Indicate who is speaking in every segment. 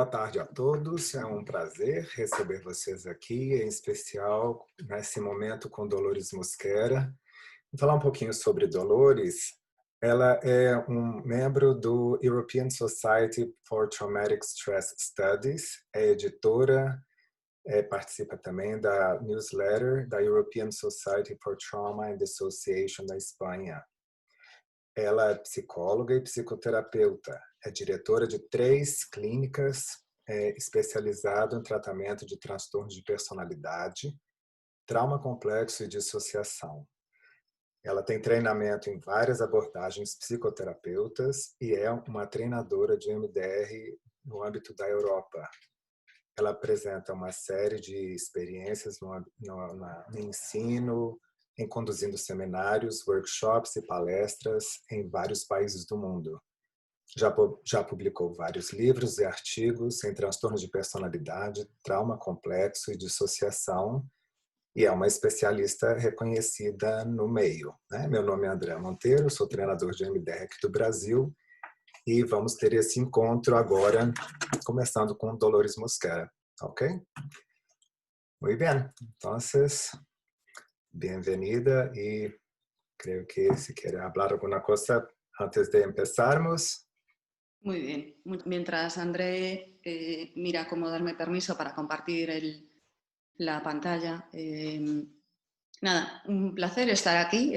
Speaker 1: Boa tarde a todos, é um prazer receber vocês aqui, em especial nesse momento com Dolores Mosquera. Vou falar um pouquinho sobre Dolores. Ela é um membro do European Society for Traumatic Stress Studies, é editora, participa também da newsletter da European Society for Trauma and Dissociation da Espanha. Ela é psicóloga e psicoterapeuta, é diretora de 3 clínicas especializado em tratamento de transtornos de personalidade, trauma complexo e dissociação. Ela tem treinamento em várias abordagens psicoterapeutas e é uma treinadora de MDR no âmbito da Europa. Ela apresenta uma série de experiências no ensino, em conduzindo seminários, workshops e palestras em vários países do mundo. Já publicou vários livros e artigos em transtornos de personalidade, trauma complexo e dissociação, e é uma especialista reconhecida no meio, né? Meu nome é André Monteiro, sou treinador de MDR aqui do Brasil, e vamos ter esse encontro agora, começando com Dolores Mosquera, ok? Muy bien, entonces, bienvenida y creo que si quiere hablar alguna cosa antes de empezarmos.
Speaker 2: Muy bien. Mientras André mira cómo darme permiso para compartir la pantalla. Nada, un placer estar aquí.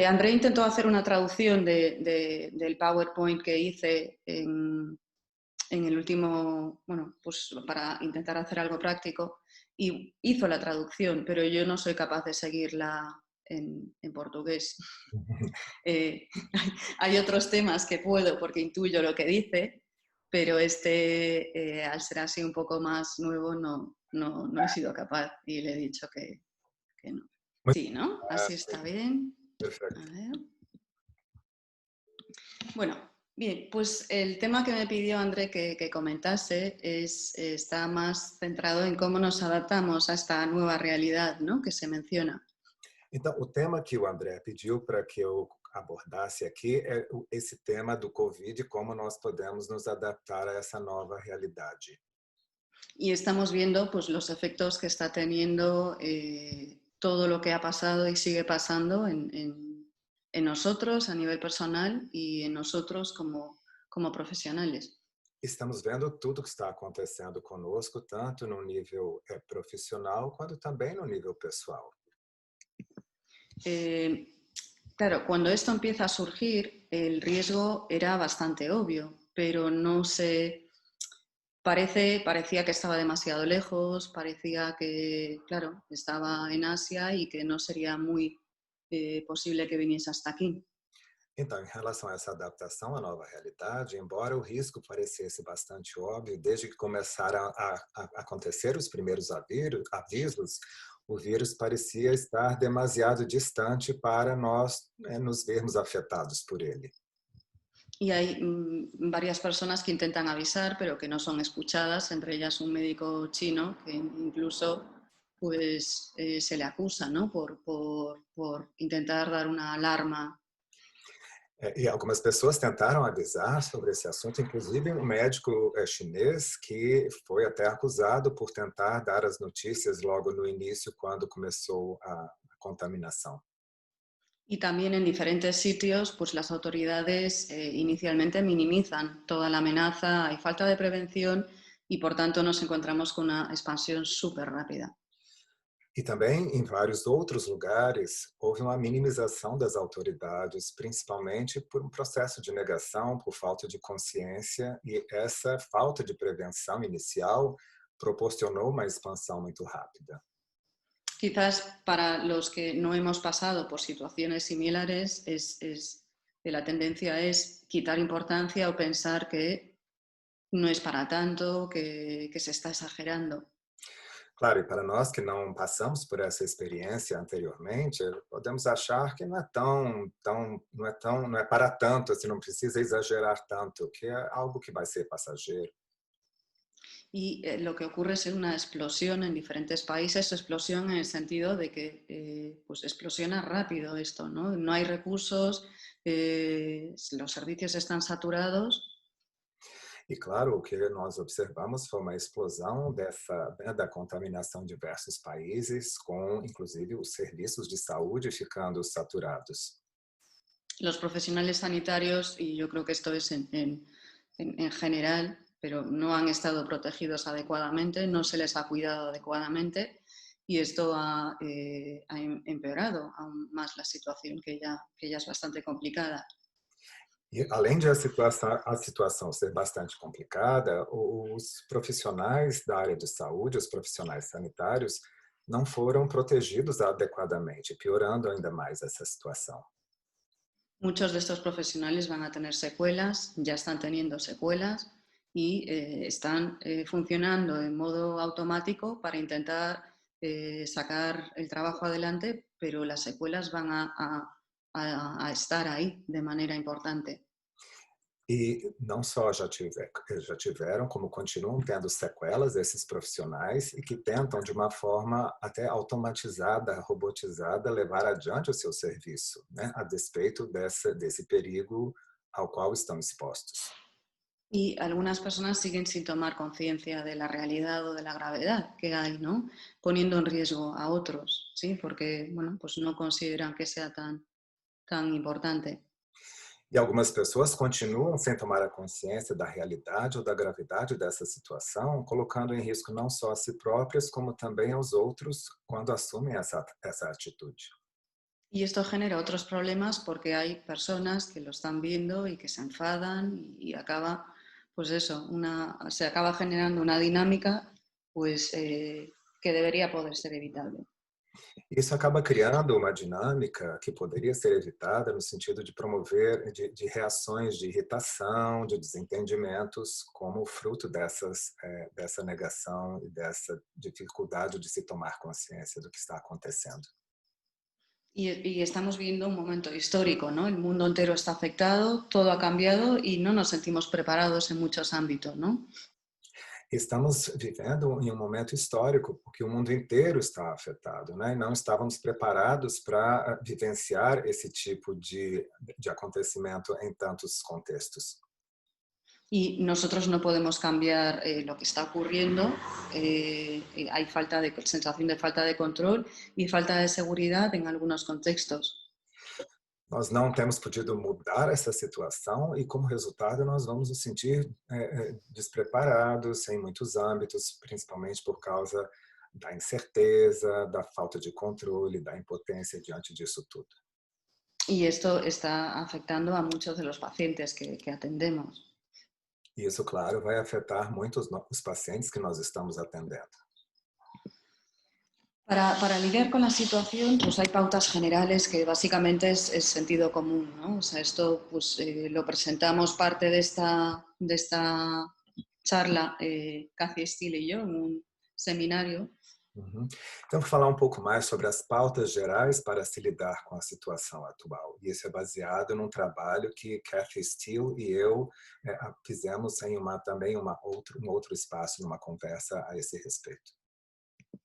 Speaker 2: André intentó hacer una traducción del PowerPoint que hice en el último, bueno, pues para intentar hacer algo práctico, y hizo la traducción, pero yo no soy capaz de seguirla en portugués. Hay otros temas que puedo porque intuyo lo que dice, pero al ser así un poco más nuevo no he sido capaz y le he dicho que no. Sí, ¿no? Así está bien.
Speaker 1: Perfecto.
Speaker 2: A ver. Bueno, bien, pues el tema que me pidió André que comentase está más centrado en cómo nos adaptamos a esta nueva realidad, ¿no?, que se menciona.
Speaker 1: Então, o tema que o André pediu para que eu abordasse aqui é esse tema do Covid e como nós podemos nos adaptar a essa nova realidade.
Speaker 2: Y estamos viendo pues, los efectos que está teniendo todo lo que ha pasado y sigue pasando en nosotros a nivel personal y en nosotros como profesionales.
Speaker 1: Estamos vendo tudo que está acontecendo conosco, tanto no nível profissional, quanto também no nível pessoal.
Speaker 2: Claro, cuando esto empieza a surgir, el riesgo era bastante obvio, pero no se... Parecía que estaba demasiado lejos, parecía que, claro, estaba en Asia y que no sería muy posible que viniese hasta aquí.
Speaker 1: Então, em relação a essa adaptação à nova realidade, embora o risco parecesse bastante óbvio, desde que começaram a acontecer os primeiros avisos, o vírus parecia estar demasiado distante para nós nos vermos afetados por ele.
Speaker 2: Y hay varias personas que intentan avisar, pero que no son escuchadas, entre ellas un médico chino que incluso pues, se le acusa, ¿no?, por intentar dar una alarma.
Speaker 1: E algumas pessoas tentaram avisar sobre esse assunto, inclusive um médico chinês que foi até acusado por tentar dar as notícias logo no início, quando começou a contaminação.
Speaker 2: Y también en diferentes sitios, pues las autoridades inicialmente minimizan toda la amenaza, hay falta de prevención y por tanto nos encontramos con una expansión súper rápida.
Speaker 1: E também em vários outros lugares houve uma minimização das autoridades, principalmente por um processo de negação, por falta de consciência, e essa falta de prevenção inicial proporcionou uma expansão muito rápida.
Speaker 2: Quizás para los que no hemos pasado por situaciones similares, la tendencia es quitar importancia o pensar que no es para tanto, que se está exagerando.
Speaker 1: Claro, e para nós que não passamos por essa experiência anteriormente, podemos achar que não é para tanto, assim, não precisa exagerar tanto, que é algo que vai ser passageiro.
Speaker 2: Y lo que ocurre es una explosión en diferentes países, explosión en el sentido de que pues explosiona rápido esto, ¿no? No hay recursos, los servicios están saturados.
Speaker 1: E claro, o que nós observamos foi uma explosão da contaminação em diversos países, com inclusive os serviços de saúde ficando saturados.
Speaker 2: Los profesionales sanitarios, y yo creo que esto es en general, pero no han estado protegidos adecuadamente, no se les ha cuidado adecuadamente y esto ha empeorado aún más la situación que ya es bastante complicada.
Speaker 1: E além de a situação ser bastante complicada, os profissionais da área de saúde, os profissionais sanitários, não foram protegidos adequadamente, piorando ainda mais essa situação.
Speaker 2: Muchos de estos profesionales van a tener secuelas, ya están teniendo secuelas y están funcionando en modo automático para intentar sacar el trabajo adelante, pero las secuelas van a estar ahí de manera importante.
Speaker 1: E não só já tiveram, como continuam tendo sequelas esses profissionais e que tentam, de uma forma até automatizada, robotizada, levar adiante o seu serviço, né? A despeito desse perigo ao qual estão expostos.
Speaker 2: Y algunas personas siguen sin tomar conciencia de la realidad o de la gravedad que hay, ¿no? Poniendo en riesgo a otros, ¿sí? Porque, bueno, pues no consideran que sea tan importante.
Speaker 1: E algumas pessoas continuam sem tomar a consciência da realidade ou da gravidade dessa situação, colocando em risco não só a si próprias, como também aos outros quando assumem essa atitude.
Speaker 2: Y esto genera otros problemas porque hay personas que lo están viendo y que se enfadan y acaba, pues eso, se acaba generando una dinámica pues, que debería poder ser evitable.
Speaker 1: Isso acaba criando uma dinâmica que poderia ser evitada no sentido de promover de reações de irritação, de desentendimentos, como fruto dessa negação e dessa dificuldade de se tomar consciência do que está acontecendo.
Speaker 2: Y estamos viviendo un momento histórico, ¿no? El mundo entero está afectado, todo ha cambiado y no nos sentimos preparados en muchos ámbitos, ¿no?
Speaker 1: Estamos vivendo em um momento histórico, porque o mundo inteiro está afetado, né? E não estávamos preparados para vivenciar esse tipo de acontecimento em tantos contextos.
Speaker 2: Y nosotros no podemos cambiar lo que está ocurriendo. Hay sensación de falta de control y falta de seguridad en algunos contextos.
Speaker 1: Nós não temos podido mudar essa situação e, como resultado, nós vamos nos sentir despreparados em muitos âmbitos, principalmente por causa da incerteza, da falta de controle, da impotência diante disso tudo.
Speaker 2: Y esto está afectando a muchos de los pacientes que atendemos.
Speaker 1: E isso, claro, vai afetar muitos os pacientes que nós estamos atendendo.
Speaker 2: Para lidiar con la situación, pues hay pautas generales que básicamente es sentido común, ¿no? O sea, esto pues, lo presentamos parte de esta charla, Cathy Steele y yo, en un seminario.
Speaker 1: Uhum. Então, vou falar um pouco mais sobre as pautas gerais para se lidar com a situação atual. E isso é baseado num trabalho que Cathy Steele e eu fizemos em também um outro espaço, numa conversa a esse respeito.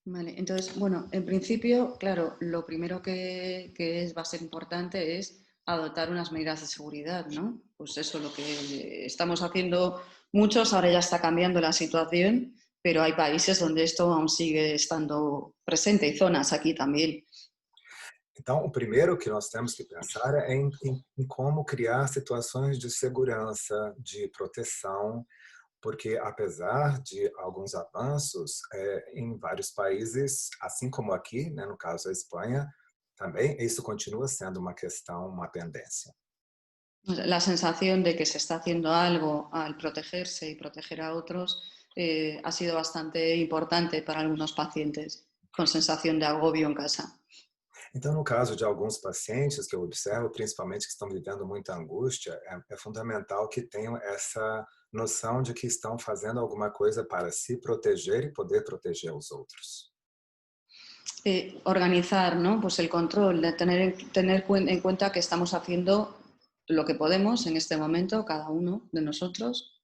Speaker 2: Vale, entonces, bueno, en principio, claro, lo primero va a ser importante es adoptar unas medidas de seguridad, ¿no? Pues eso, lo que estamos haciendo muchos, ahora ya está cambiando la situación, pero hay países donde esto aún sigue estando presente y zonas aquí también.
Speaker 1: Então, o primeiro que nós temos que pensar é em como criar situações de segurança, de proteção, porque apesar de alguns avanços em vários países, assim como aqui, né, no caso a Espanha, também isso continua sendo uma questão, uma pendência.
Speaker 2: La sensación de que se está haciendo algo al protegerse y proteger a otros ha sido bastante importante para algunos pacientes con sensación de agobio en casa.
Speaker 1: Então, no caso de alguns pacientes que eu observo, principalmente que estão vivendo muita angústia, é fundamental que tenham essa noção de que estão fazendo alguma coisa para se proteger e poder proteger os outros.
Speaker 2: Organizar, ¿no? Pues el control, de tener en cuenta que estamos haciendo lo que podemos en este momento, cada uno de nosotros.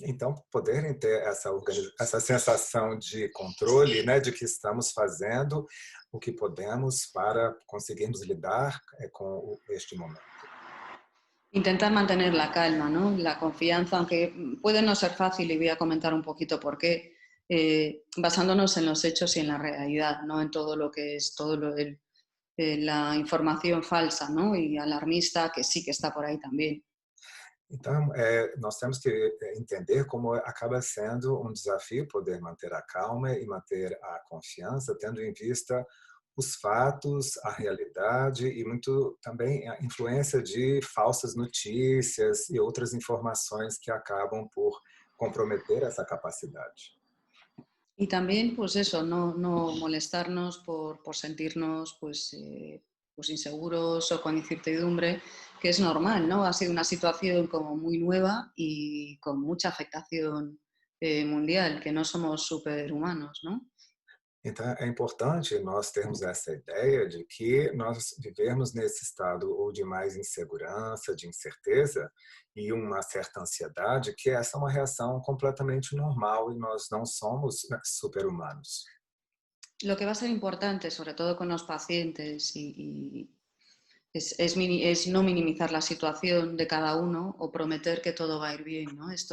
Speaker 1: Então, poderem ter essa sensação de controle, né, de que estamos fazendo o que podemos para conseguirmos lidar com este momento.
Speaker 2: Intentar mantener la calma, ¿no? La confianza, aunque puede no ser fácil, y voy a comentar un poquito por qué, basándonos en los hechos y en la realidad, no en todo lo que es la información falsa, ¿no? Y alarmista, que sí que está por ahí también.
Speaker 1: Então, nós temos que entender como acaba sendo um desafio poder manter a calma e manter a confiança, tendo em vista os fatos, a realidade e muito também a influência de falsas notícias e outras informações que acabam por comprometer essa capacidade.
Speaker 2: Y también, pues eso, no molestarnos por sentirnos pues inseguros o con incertidumbre, que es normal, ¿no? Ha sido una situación como muy nueva y con mucha afectación mundial, que no somos superhumanos, ¿no?
Speaker 1: Então, é importante nós termos essa ideia de que nós vivemos nesse estado ou de mais insegurança, de incerteza e uma certa ansiedade, que essa é uma reação completamente normal e nós não somos super-humanos.
Speaker 2: Lo que va a ser importante, sobre todo con los pacientes, es no minimizar la situación de cada uno o prometer que todo va a ir bien, ¿no? Pues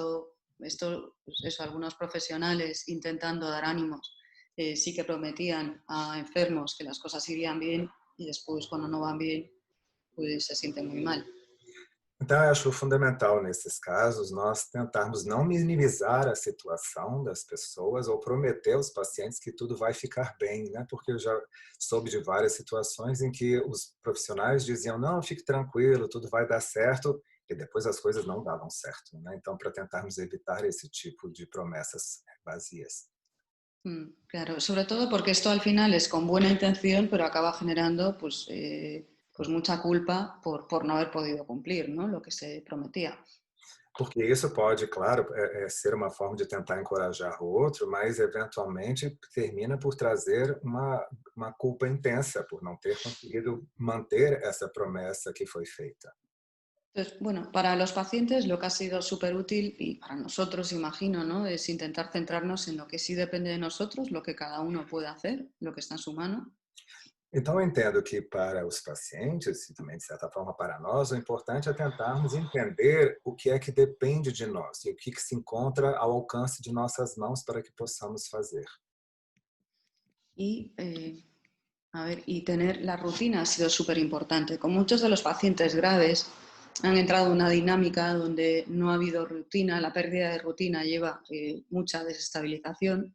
Speaker 2: eso, algunos profesionales intentando dar ánimos sí que prometían a enfermos que las cosas irían bien y después cuando no van bien pues se sienten muy mal.
Speaker 1: Então, eu acho fundamental nesses casos nós tentarmos não minimizar a situação das pessoas ou prometer aos pacientes que tudo vai ficar bem, né? Porque eu já soube de várias situações em que os profissionais diziam: não, fique tranquilo, tudo vai dar certo, e depois as coisas não davam certo, né? Então, para tentarmos evitar esse tipo de promessas vazias.
Speaker 2: Claro, sobre todo porque esto al final es con buena intención, pero acaba generando pues mucha culpa por no haber podido cumplir, ¿no? Lo que se prometía.
Speaker 1: Porque isso pode, claro, ser uma forma de tentar encorajar o outro, mas eventualmente termina por trazer uma culpa intensa por não ter conseguido manter essa promessa que foi feita.
Speaker 2: Entonces, bueno, para los pacientes lo que ha sido súper útil y para nosotros, imagino, ¿no? Es intentar centrarnos en lo que sí depende de nosotros, lo que cada uno puede hacer, lo que está en su mano.
Speaker 1: Então, eu entendo que para os pacientes, e também de certa forma para nós, o importante é tentarmos entender o que é que depende de nós e o que se encontra ao alcance de nossas mãos para que possamos fazer.
Speaker 2: Y, y tener la rutina ha sido súper importante. Con muchos de los pacientes graves han entrado en una dinámica donde no ha habido rutina, la pérdida de rutina lleva mucha desestabilización.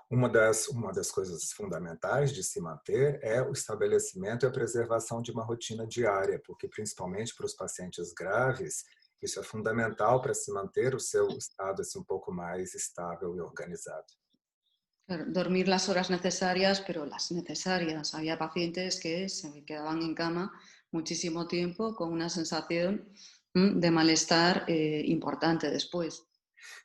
Speaker 1: Uma das coisas fundamentais de se manter é o estabelecimento e a preservação de uma rotina diária, porque principalmente para os pacientes graves, isso é fundamental para se manter o seu estado assim, um pouco mais estável e organizado.
Speaker 2: Claro, dormir las horas necesarias, pero las necesarias. Había pacientes que se quedaban en cama muchísimo tiempo con una sensación de malestar importante después.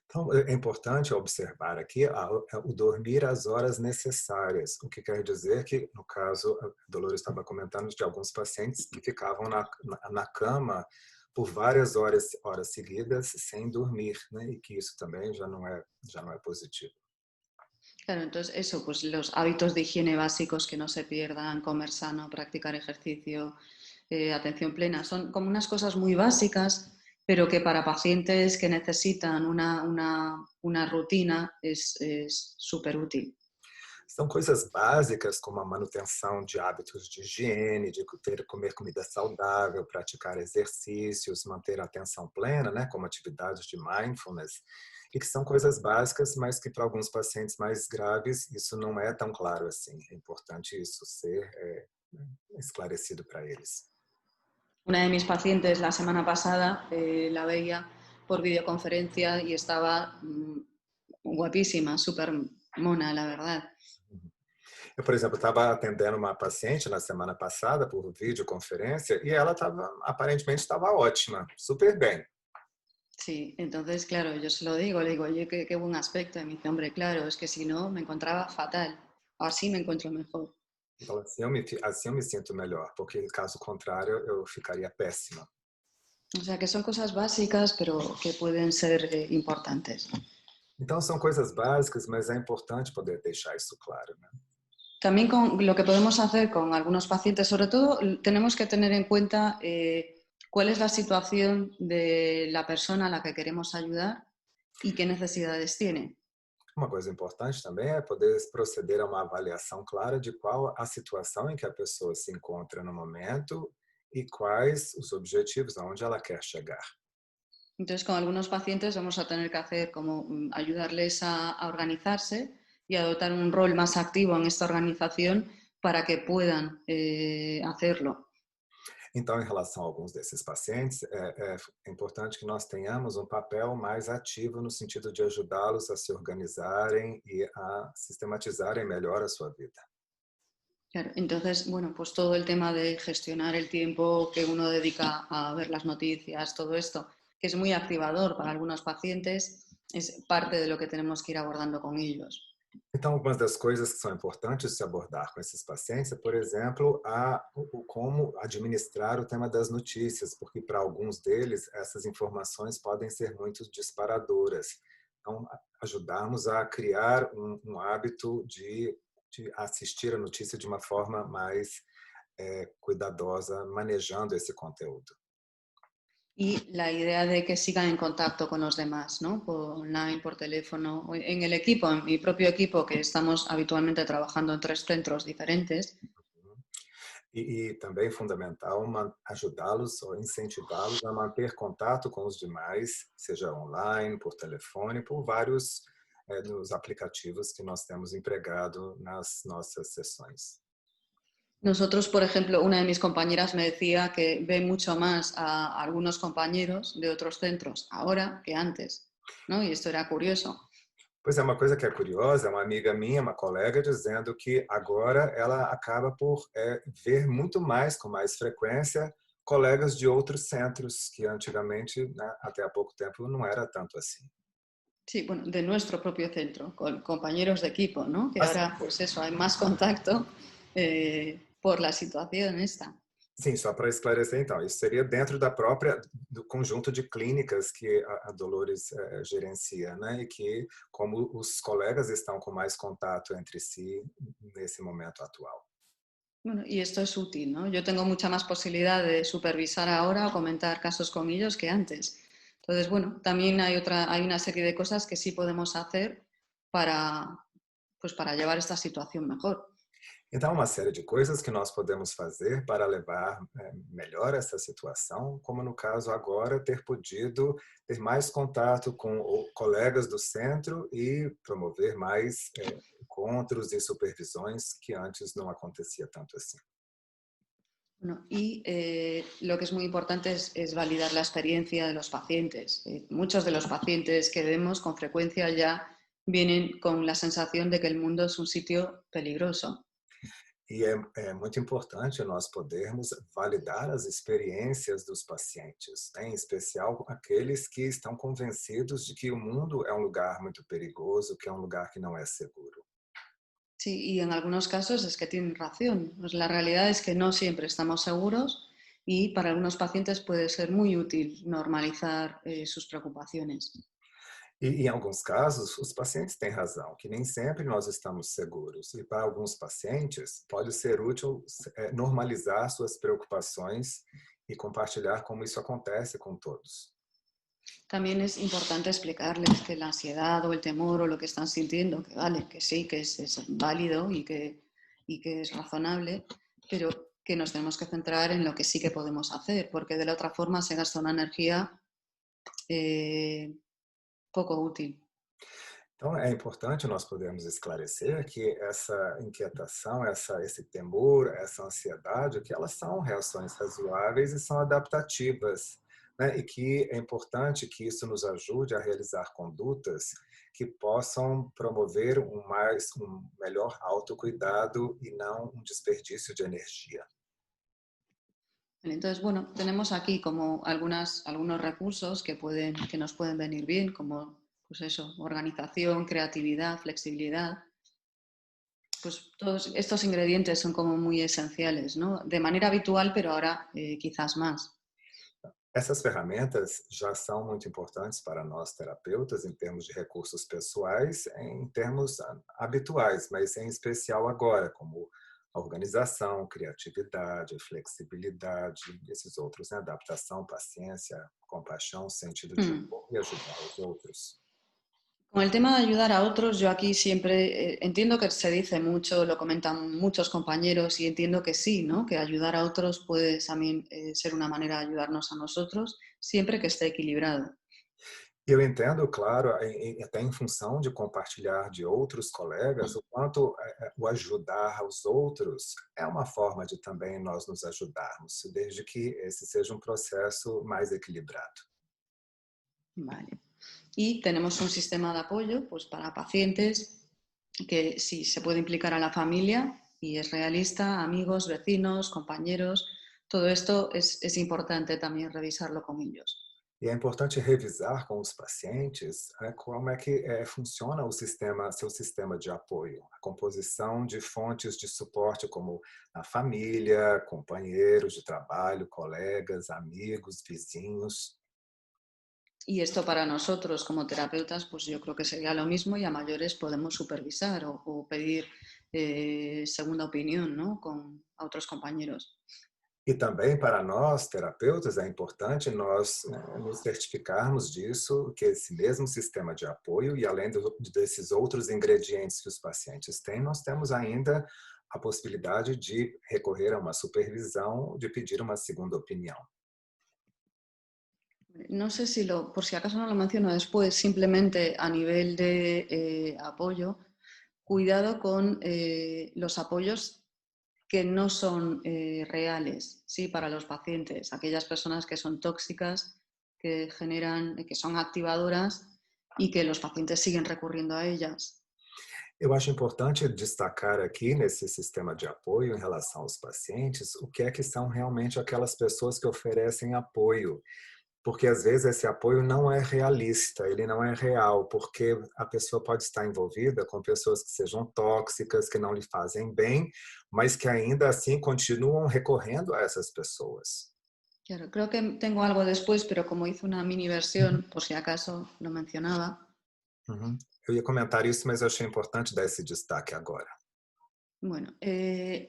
Speaker 1: Então, é importante observar aqui o dormir as horas necessárias, o que quer dizer que, no caso, a Dolores estava comentando de alguns pacientes que ficavam na cama por várias horas seguidas sem dormir, né? E que isso também já não é positivo.
Speaker 2: Claro, entonces eso, pues los hábitos de higiene básicos que no se pierdan, comer sano, practicar ejercicio, atención plena, son como unas cosas muy básicas, pero que para pacientes que necesitan una rutina es súper útil.
Speaker 1: São coisas básicas como a manutenção de hábitos de higiene, de comer comida saudável, praticar exercícios, manter a atenção plena, né, como atividades de mindfulness, e que são coisas básicas, mas que para alguns pacientes mais graves isso não é tão claro assim. É importante isso ser esclarecido para eles.
Speaker 2: Una de mis pacientes la semana pasada la veía por videoconferencia y estaba guapísima, súper mona, la verdad.
Speaker 1: Eu, por exemplo, estava atendendo uma paciente na semana passada por videoconferência e ela aparentemente estava ótima, super bem.
Speaker 2: Sí, entonces, claro, yo se lo digo, le digo, oye, qué buen aspecto. Y me dice, hombre, claro, es que si no me encontraba fatal. Así me encuentro mejor.
Speaker 1: Então, assim eu me sinto melhor, porque caso contrário eu ficaria péssima.
Speaker 2: O sea, que son cosas básicas, pero que pueden ser importantes.
Speaker 1: Então, são coisas básicas, mas é importante poder deixar isso claro, né?
Speaker 2: También con lo que podemos hacer con algunos pacientes, sobre todo, tenemos que tener en cuenta cuál es la situación de la persona a la que queremos ayudar y qué necesidades tiene.
Speaker 1: Uma coisa importante também é poder proceder a uma avaliação clara de qual a situação em que a pessoa se encontra no momento e quais os objetivos, aonde ela quer chegar.
Speaker 2: Entonces, con algunos pacientes vamos a tener que hacer como ayudarles a organizarse y adoptar un rol más activo en esta organización para que puedan hacerlo.
Speaker 1: Então, em relação a alguns desses pacientes, é importante que nós tenhamos um papel mais ativo no sentido de ajudá-los a se organizarem e a sistematizarem melhor a sua vida.
Speaker 2: Claro, entonces, bueno, pues todo el tema de gestionar el tiempo que uno dedica a ver las noticias, todo esto, que es muy activador para algunos pacientes, es parte de lo que tenemos que ir abordando con ellos.
Speaker 1: Então, algumas das coisas que são importantes se abordar com esses pacientes é, por exemplo, como administrar o tema das notícias, porque para alguns deles essas informações podem ser muito disparadoras. Então, ajudarmos a criar um hábito de assistir a notícia de uma forma mais cuidadosa, manejando esse conteúdo.
Speaker 2: Y la idea de que sigan en contacto con los demás, ¿no? Por online, por teléfono, en el equipo, en mi propio equipo, que estamos habitualmente trabajando en 3 centros diferentes.
Speaker 1: E também é fundamental ajudá-los ou incentivá-los a manter contato com os demais, seja online, por telefone, por vários dos aplicativos que nós temos empregado nas nossas sessões.
Speaker 2: Nosotros, por ejemplo, una de mis compañeras me decía que ve mucho más a algunos compañeros de otros centros ahora que antes, ¿no? Y esto era curioso.
Speaker 1: Pois é, uma coisa que é curiosa, uma amiga minha, uma colega, dizendo que agora ela acaba por ver muito mais, com mais frequência, colegas de outros centros, que antigamente, né, até há pouco tempo, não era tanto assim.
Speaker 2: Sí, bueno, de nuestro propio centro, con compañeros de equipo, ¿no? Que
Speaker 1: Assim,
Speaker 2: ahora, pues eso, hay más contacto por la situación esta.
Speaker 1: sim, só para esclarecer, então, isso seria dentro do conjunto de clínicas que a Dolores gerencia, né? E que, como os colegas estão com mais contato entre si nesse momento atual.
Speaker 2: Bueno, y esto es útil, ¿no? Yo tengo mucha más posibilidad de supervisar ahora o comentar casos con ellos que antes. Entonces, bueno, también hay una serie de cosas que sí podemos hacer para, pues para llevar esta situación mejor.
Speaker 1: Então, uma série de coisas que nós podemos fazer para levar melhor essa situação, como no caso agora, ter podido ter mais contato com colegas do centro e promover mais encontros e supervisões que antes não acontecia tanto assim.
Speaker 2: Bueno, y lo que es muy importante es validar la experiencia de los pacientes. Muchos de los pacientes que vemos con frecuencia ya vienen con la sensación de que el mundo es un sitio peligroso.
Speaker 1: E é muito importante nós podermos validar as experiências dos pacientes, né? Em especial aqueles que estão convencidos de que o mundo é um lugar muito perigoso, que é um lugar que não é seguro.
Speaker 2: Sí, y en algunos casos es que tienen razón. Pues la realidad es que no siempre estamos seguros y para algunos pacientes puede ser muy útil normalizar sus preocupaciones.
Speaker 1: E em alguns casos, os pacientes têm razão, que nem sempre nós estamos seguros. E para alguns pacientes, pode ser útil normalizar suas preocupações e compartilhar como isso acontece com todos.
Speaker 2: También es importante explicarles que la ansiedad o el temor o lo que están sintiendo, que vale, que sí, que es válido y que es razonable, pero que nos tenemos que centrar en lo que sí que podemos hacer, porque de la otra forma se gasta una energía poco útil.
Speaker 1: Então, é importante nós podermos esclarecer que essa inquietação, esse temor, essa ansiedade, que elas são reações razoáveis e são adaptativas, né? E que é importante que isso nos ajude a realizar condutas que possam promover um melhor autocuidado e não um desperdício de energia.
Speaker 2: Entonces, bueno, tenemos aquí como algunos recursos que nos pueden venir bien, como pues eso, organización, creatividad, flexibilidad. Pues todos estos ingredientes son como muy esenciales, ¿no? De manera habitual, pero ahora quizás más.
Speaker 1: Essas ferramentas já são muito importantes para nós terapeutas em termos de recursos pessoais, em termos habituais, mas em especial agora, como A organização, criatividade, flexibilidade, esses outros, né? Adaptação, paciência, compaixão, sentido de
Speaker 2: Mm.
Speaker 1: humor e ajudar os outros.
Speaker 2: Con el tema de ayudar a otros, yo aquí siempre entiendo que se dice mucho, lo comentan muchos compañeros y entiendo que sí, ¿no? Que ayudar a otros puede también ser una manera de ayudarnos a nosotros, siempre que esté equilibrado.
Speaker 1: E eu entendo, claro, até em função de compartilhar de outros colegas, o quanto o ajudar aos outros é uma forma de também nós nos ajudarmos, desde que esse seja um processo mais equilibrado.
Speaker 2: Vale. Y tenemos un sistema de apoyo pues, para pacientes que sí se puede implicar a la familia y es realista, amigos, vecinos, compañeros. Todo esto es importante también revisarlo con ellos.
Speaker 1: E é importante revisar com os pacientes como é que funciona o sistema, seu sistema de apoio, a composição de fontes de suporte como a família, companheiros de trabalho, colegas, amigos, vizinhos.
Speaker 2: Y esto para nosotros como terapeutas, pues yo creo que sería lo mismo y a mayores podemos supervisar o pedir segunda opinión, ¿no? A otros compañeros.
Speaker 1: E também para nós, terapeutas, é importante nós nos certificarmos disso, que esse mesmo sistema de apoio e além desses outros ingredientes que os pacientes têm, nós temos ainda a possibilidade de recorrer a uma supervisão, de pedir uma segunda opinião.
Speaker 2: No sé si por si acaso no lo menciono después, simplemente a nivel de apoyo, cuidado con los apoyos que no son reales, ¿sí? Para los pacientes, aquellas personas que son tóxicas, que son activadoras y que los pacientes siguen recurriendo a ellas.
Speaker 1: Eu acho importante destacar aqui nesse sistema de apoio em relação aos pacientes o que é que são realmente aquelas pessoas que oferecem apoio. Porque às vezes esse apoio não é realista, ele não é real, porque a pessoa pode estar envolvida com pessoas que sejam tóxicas, que não lhe fazem bem, mas que ainda assim continuam recorrendo a essas pessoas.
Speaker 2: Claro, creo que tengo algo después, pero como hice una mini versión, por si acaso lo mencionaba.
Speaker 1: Uhum. Eu ia comentar isso, mas eu achei importante dar esse destaque agora.
Speaker 2: Bueno,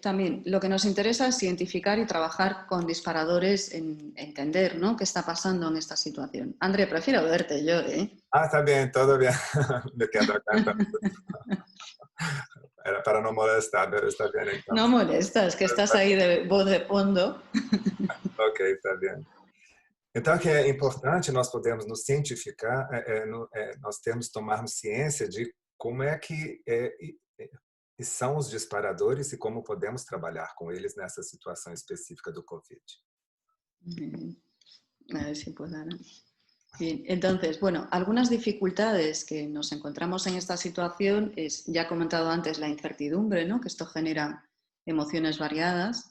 Speaker 2: también lo que nos interesa es identificar y trabajar con disparadores en entender, ¿no? ¿Qué está pasando en esta situación? André, prefiero verte yo, ¿eh?
Speaker 1: Ah, tá bem, tudo bem. Me quedo acá. Era para não molestar, está bem então.
Speaker 2: No molestas, que estás ahí de voz de fondo.
Speaker 1: Ok, está bem. Então, que é importante nós podermos nos cientificar, nós temos que tomarmos ciência de como é que são os disparadores e como podemos trabalhar com eles nessa situação específica do COVID.
Speaker 2: A ver si puedo ahora. Bien, entonces, bueno, algunas dificultades que nos encontramos en esta situación es, ya he comentado antes, la incertidumbre, ¿no? Que esto genera emociones variadas.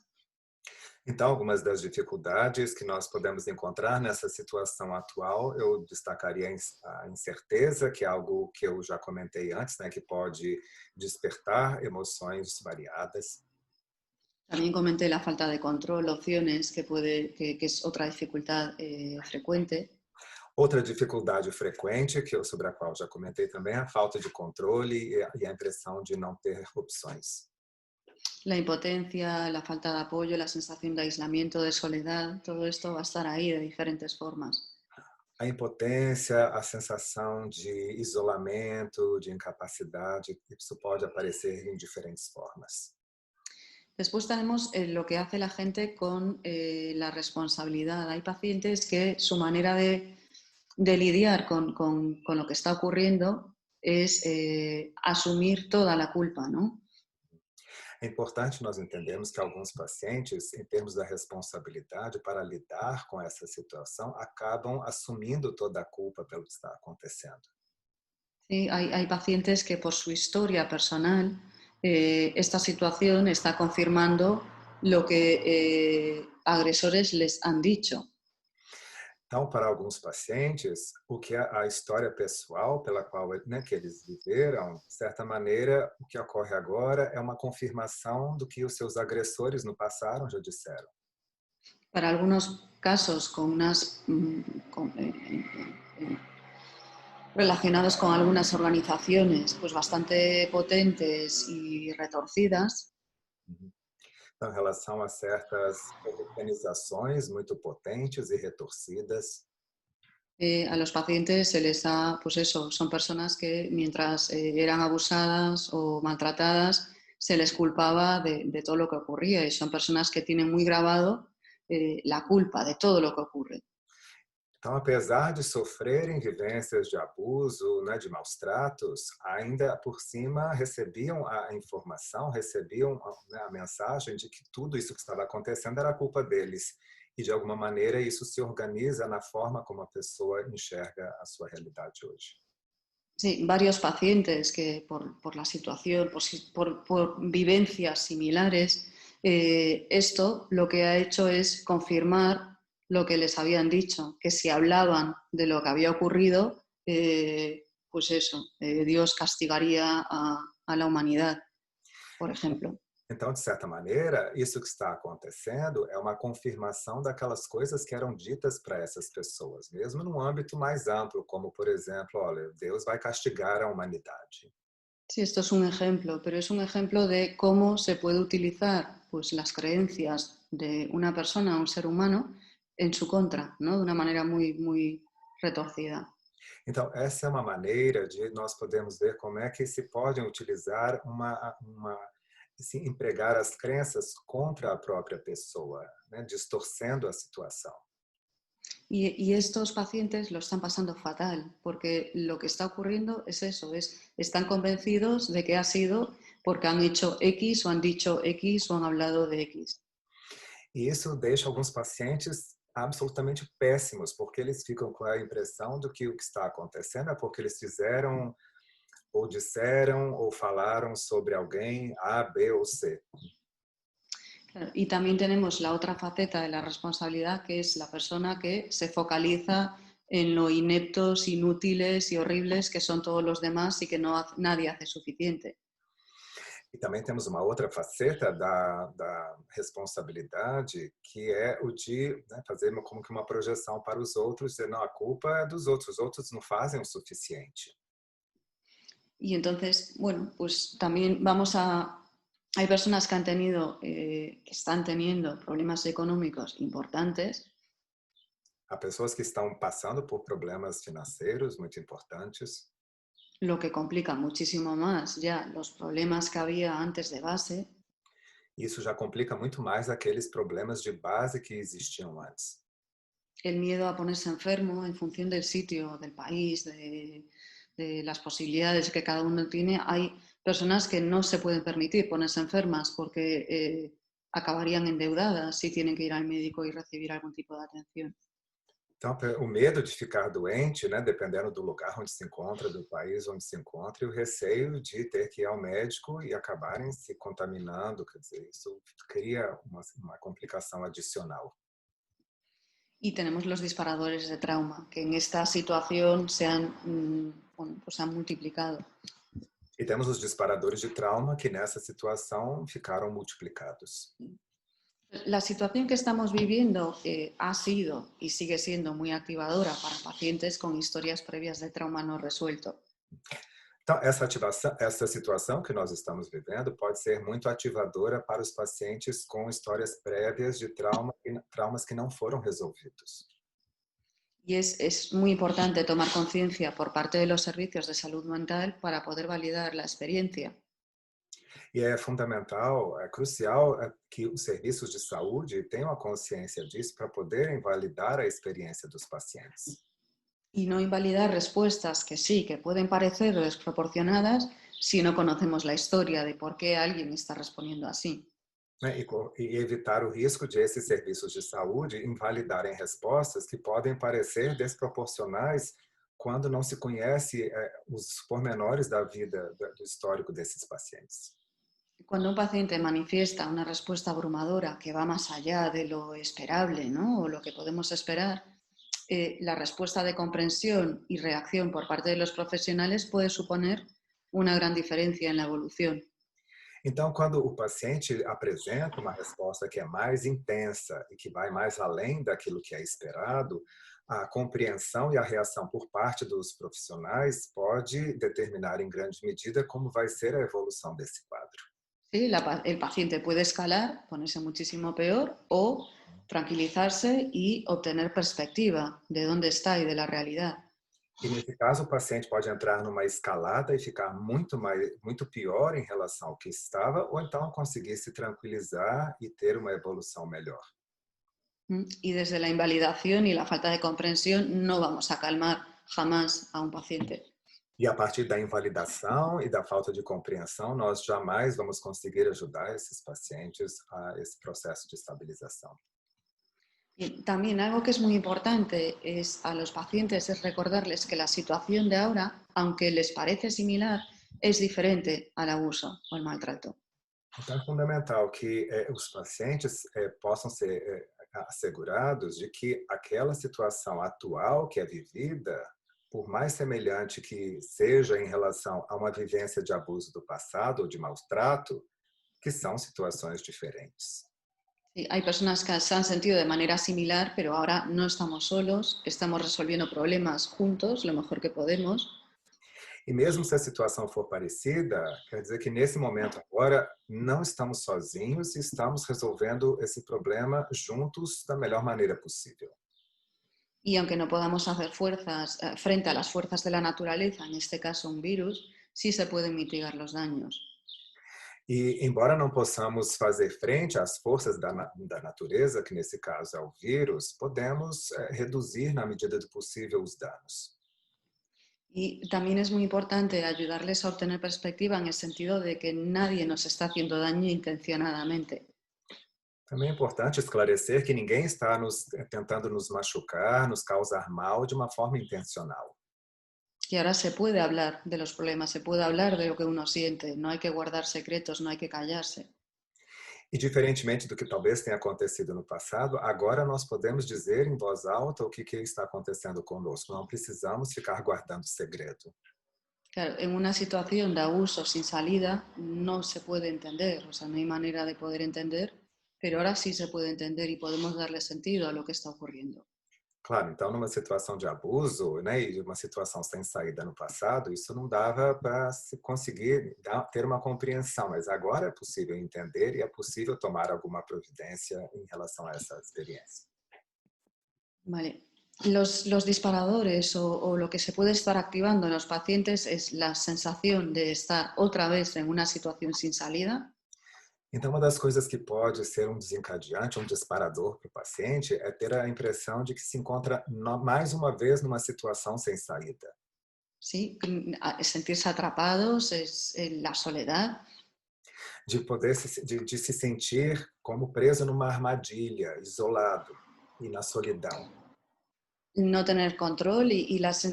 Speaker 1: Então, algumas das dificuldades que nós podemos encontrar nessa situação atual, eu destacaria a incerteza, que é algo que eu já comentei antes, né, que pode despertar emoções variadas.
Speaker 2: También comenté la falta de control, opciones, que es otra dificultad frecuente.
Speaker 1: Outra dificuldade frequente, sobre a qual já comentei também, é a falta de controle e a impressão de não ter opções.
Speaker 2: La impotencia, la falta de apoyo, la sensación de aislamiento, de soledad, todo esto va a estar ahí de diferentes formas.
Speaker 1: A impotência, a sensação de isolamento, de incapacidade, isso pode aparecer em diferentes formas.
Speaker 2: Después tenemos lo que hace la gente con la responsabilidad. Hay pacientes que su manera de lidiar con lo que está ocurriendo es asumir toda la culpa, ¿no?
Speaker 1: É importante nós entendermos que alguns pacientes, em termos da responsabilidade para lidar com essa situação, acabam assumindo toda a culpa pelo que está acontecendo.
Speaker 2: Sí, hay pacientes que por su historia personal esta situación está confirmando lo que agresores les han dicho.
Speaker 1: Então, para alguns pacientes, o que a história pessoal pela qual, né, que eles viveram, de certa maneira, o que ocorre agora é uma confirmação do que os seus agressores no passado já disseram.
Speaker 2: Para algunos casos relacionados con algunas organizaciones pues bastante potentes y retorcidas,
Speaker 1: Então, em relação a certas organizações muito potentes e retorcidas.
Speaker 2: A los pacientes se les da, pues eso, son personas que mientras eran abusadas o maltratadas, se les culpaba de todo lo que ocurría y son personas que tienen muy grabado la culpa de todo lo que ocurre.
Speaker 1: Então, apesar de sofrerem vivências de abuso, né, de maus tratos, ainda por cima recebiam a informação, recebiam né, a mensagem de que tudo isso que estava acontecendo era culpa deles. E, de alguma maneira, isso se organiza na forma como a pessoa enxerga a sua realidade hoje.
Speaker 2: Sí, varios pacientes que por la situación, por vivencias similares, esto lo que ha hecho es confirmar lo que les habían dicho, que si hablaban de lo que había ocurrido, pues eso, Dios castigaría a la humanidad, por ejemplo.
Speaker 1: Então, de certa maneira, isso que está acontecendo é uma confirmação daquelas coisas que eram ditas para essas pessoas, mesmo num âmbito mais amplo, como, por exemplo, olha, Deus vai castigar a humanidade.
Speaker 2: Sí, esto es un ejemplo, pero es un ejemplo de cómo se puede utilizar pues, las creencias de una persona, un ser humano, en su contra, ¿no? De una manera muy, muy retorcida.
Speaker 1: Então, essa é uma maneira de nós podermos ver como é que se podem utilizar assim, empregar as crenças contra a própria pessoa, né, distorcendo a situação.
Speaker 2: Y estos pacientes lo están pasando fatal, porque lo que está ocurriendo es eso, están convencidos de que ha sido porque han hecho X o han dicho X o han hablado de X.
Speaker 1: E isso deixa alguns pacientes absolutamente péssimos, porque eles ficam com a impressão de que o que está acontecendo é porque eles fizeram, ou disseram, ou falaram sobre alguém A, B ou C.
Speaker 2: Claro, y también tenemos la otra faceta de la responsabilidad, que es la persona que se focaliza en lo ineptos, inútiles y horribles que son todos los demás y que nadie hace suficiente.
Speaker 1: E também temos uma outra faceta da responsabilidade, que é o de né, fazer como que uma projeção para os outros, dizer, não, a culpa é dos outros, os outros não fazem o suficiente.
Speaker 2: Y entonces, bueno, pues también vamos a... Hay personas que han tenido, que están teniendo problemas económicos importantes.
Speaker 1: Há pessoas que estão passando por problemas financeiros muito importantes,
Speaker 2: Lo que complica muchísimo más ya los problemas que había antes de base.
Speaker 1: isso já complica muito mais aqueles problemas de base que existiam antes.
Speaker 2: El miedo a ponerse enfermo en función del sitio, del país, de las posibilidades que cada uno tiene. Hay personas que no se pueden permitir ponerse enfermas porque acabarían endeudadas si tienen que ir al médico y recibir algún tipo de atención.
Speaker 1: Então, o medo de ficar doente, né, dependendo do lugar onde se encontra, do país onde se encontra, e o receio de ter que ir ao médico e acabarem se contaminando, quer dizer, isso cria uma complicação adicional.
Speaker 2: Y tenemos los disparadores de trauma, que en esta situación bueno, pues se han multiplicado.
Speaker 1: E temos os disparadores de trauma que nessa situação ficaram multiplicados.
Speaker 2: La situación que estamos viviendo ha sido y sigue siendo muy activadora para pacientes con historias previas de trauma no resuelto.
Speaker 1: Então, essa situação que nós estamos vivendo pode ser muito ativadora para os pacientes com histórias prévias de traumas que não foram resolvidos.
Speaker 2: Y es muy importante tomar conciencia por parte de los servicios de salud mental para poder validar la experiencia.
Speaker 1: E é fundamental, é crucial que os serviços de saúde tenham a consciência disso para poderem validar a experiência dos pacientes.
Speaker 2: Y no invalidar respuestas que sí, que pueden parecer desproporcionadas si no conocemos la historia de por qué alguien está respondiendo así.
Speaker 1: Né? E evitar o risco de esses serviços de saúde invalidarem respostas que podem parecer desproporcionais quando não se conhece os pormenores da vida, do histórico desses pacientes.
Speaker 2: Cuando un paciente manifiesta una respuesta abrumadora que va más allá de lo esperable, ¿no? O lo que podemos esperar, la respuesta de comprensión y reacción por parte de los profesionales puede suponer una gran diferencia en la evolución.
Speaker 1: Então, quando o paciente apresenta uma resposta que é mais intensa e que vai mais além daquilo que é esperado, a compreensão e a reação por parte dos profissionais pode determinar em grande medida como vai ser a evolução desse quadro.
Speaker 2: Sí, el paciente puede escalar, ponerse muchísimo peor o tranquilizarse y obtener perspectiva de dónde está y de la realidad.
Speaker 1: E nesse caso, o paciente pode entrar numa escalada e ficar muito pior em relação ao que estava, ou então conseguir se tranquilizar e ter uma evolução melhor.
Speaker 2: Y desde la invalidación y la falta de comprensión no vamos a calmar jamás a un paciente.
Speaker 1: E a partir da invalidação e da falta de compreensão, nós jamais vamos conseguir ajudar esses pacientes a esse processo de estabilização.
Speaker 2: Y también algo que es muy importante es a los pacientes es recordarles que la situación de ahora, aunque les parece similar, es diferente al abuso o al maltrato.
Speaker 1: Então, é fundamental que os pacientes possam ser assegurados de que aquela situação atual que é vivida, por mais semelhante que seja em relação a uma vivência de abuso do passado ou de maltrato, que são situações diferentes.
Speaker 2: Sí, hay personas que se han sentido de manera similar, pero ahora no estamos solos, estamos resolviendo problemas juntos lo mejor que podemos.
Speaker 1: E mesmo se a situação for parecida, quer dizer que nesse momento agora não estamos sozinhos e estamos resolvendo esse problema juntos da melhor maneira possível.
Speaker 2: Y aunque no podamos hacer fuerzas frente a las fuerzas de la naturaleza, en este caso un virus, sí se pueden mitigar los daños.
Speaker 1: E embora não possamos fazer frente às forças da natureza, que nesse caso é o vírus, podemos reduzir na medida do possível os danos.
Speaker 2: Y también es muy importante ayudarles a obtener perspectiva en el sentido de que nadie nos está haciendo daño intencionadamente.
Speaker 1: Também é importante esclarecer que ninguém está tentando nos machucar, nos causar mal de uma forma intencional.
Speaker 2: Y ahora se puede hablar de los problemas, se puede hablar de lo que uno siente, no hay que guardar secretos, no hay que callarse.
Speaker 1: E diferentemente do que talvez tenha acontecido no passado, agora nós podemos dizer em voz alta o que está acontecendo conosco. Não precisamos ficar guardando segredo.
Speaker 2: Claro, en una situación de abuso sin salida no se puede entender, o sea, no hay manera de poder entender, pero ahora sí se puede entender y podemos darle sentido a lo que está ocurriendo.
Speaker 1: Claro, então numa situação de abuso, né, e uma situação sem saída no passado, isso não dava para se conseguir ter uma compreensão, mas agora é possível entender e é possível tomar alguma providência em relação a essa experiência.
Speaker 2: Vale. Los disparadores o lo que se puede estar activando en los pacientes es la sensación de estar otra vez en una situación sin salida.
Speaker 1: Então, uma das coisas que pode ser um desencadeante, um disparador para o paciente, é ter a impressão de que se encontra mais uma vez numa situação sem saída.
Speaker 2: ¿Sí? Sentirse atrapados, es la soledad.
Speaker 1: De poder de se sentir como preso numa armadilha, isolado e na solidão.
Speaker 2: No tener control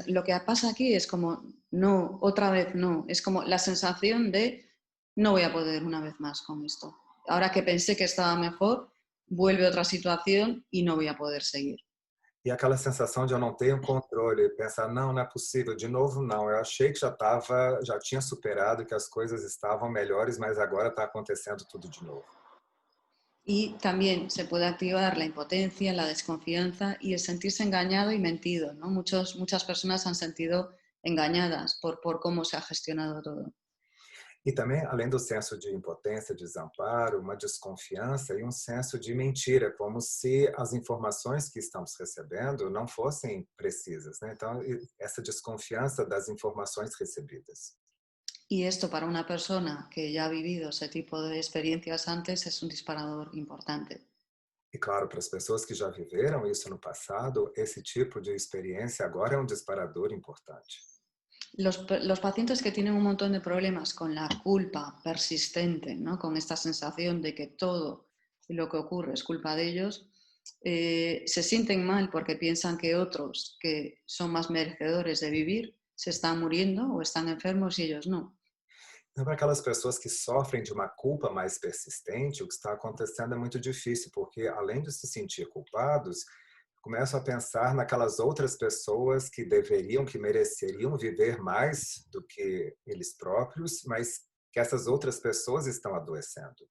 Speaker 2: lo que pasa aquí es como, no, otra vez no, es como la sensación de no voy a poder una vez más con esto. Ahora que pensé que estaba mejor, vuelve otra situación y no voy a poder seguir.
Speaker 1: E aquela sensação de eu não tenho controle, pensar, não, não é possível, de novo não, eu achei que já tinha superado, que as coisas estavam melhores, mas agora está acontecendo tudo de novo.
Speaker 2: Y también se puede activar la impotencia, la desconfianza y el sentirse engañado y mentido, ¿no? Muchas personas han sentido engañadas por cómo se ha gestionado todo.
Speaker 1: E também, além do senso de impotência, desamparo, uma desconfiança e um senso de mentira, como se as informações que estamos recebendo não fossem precisas, né? Então, essa desconfiança das informações recebidas.
Speaker 2: Y esto para una persona que ya ha vivido ese tipo de experiencias antes es un disparador importante.
Speaker 1: E claro, para as pessoas que já viveram isso no passado, esse tipo de experiência agora é um disparador importante.
Speaker 2: Los pacientes que tienen un montón de problemas con la culpa persistente, ¿no? Con esta sensación de que todo lo que ocurre es culpa de ellos, se sienten mal porque piensan que otros que son más merecedores de vivir se están muriendo o están enfermos y ellos no.
Speaker 1: Então, para aquelas pessoas que sofrem de uma culpa mais persistente, o que está acontecendo é muito difícil, porque além de se sentir culpados, começam a pensar naquelas outras pessoas que deveriam, que mereceriam viver mais do que eles próprios, mas que essas outras pessoas estão adoecendo.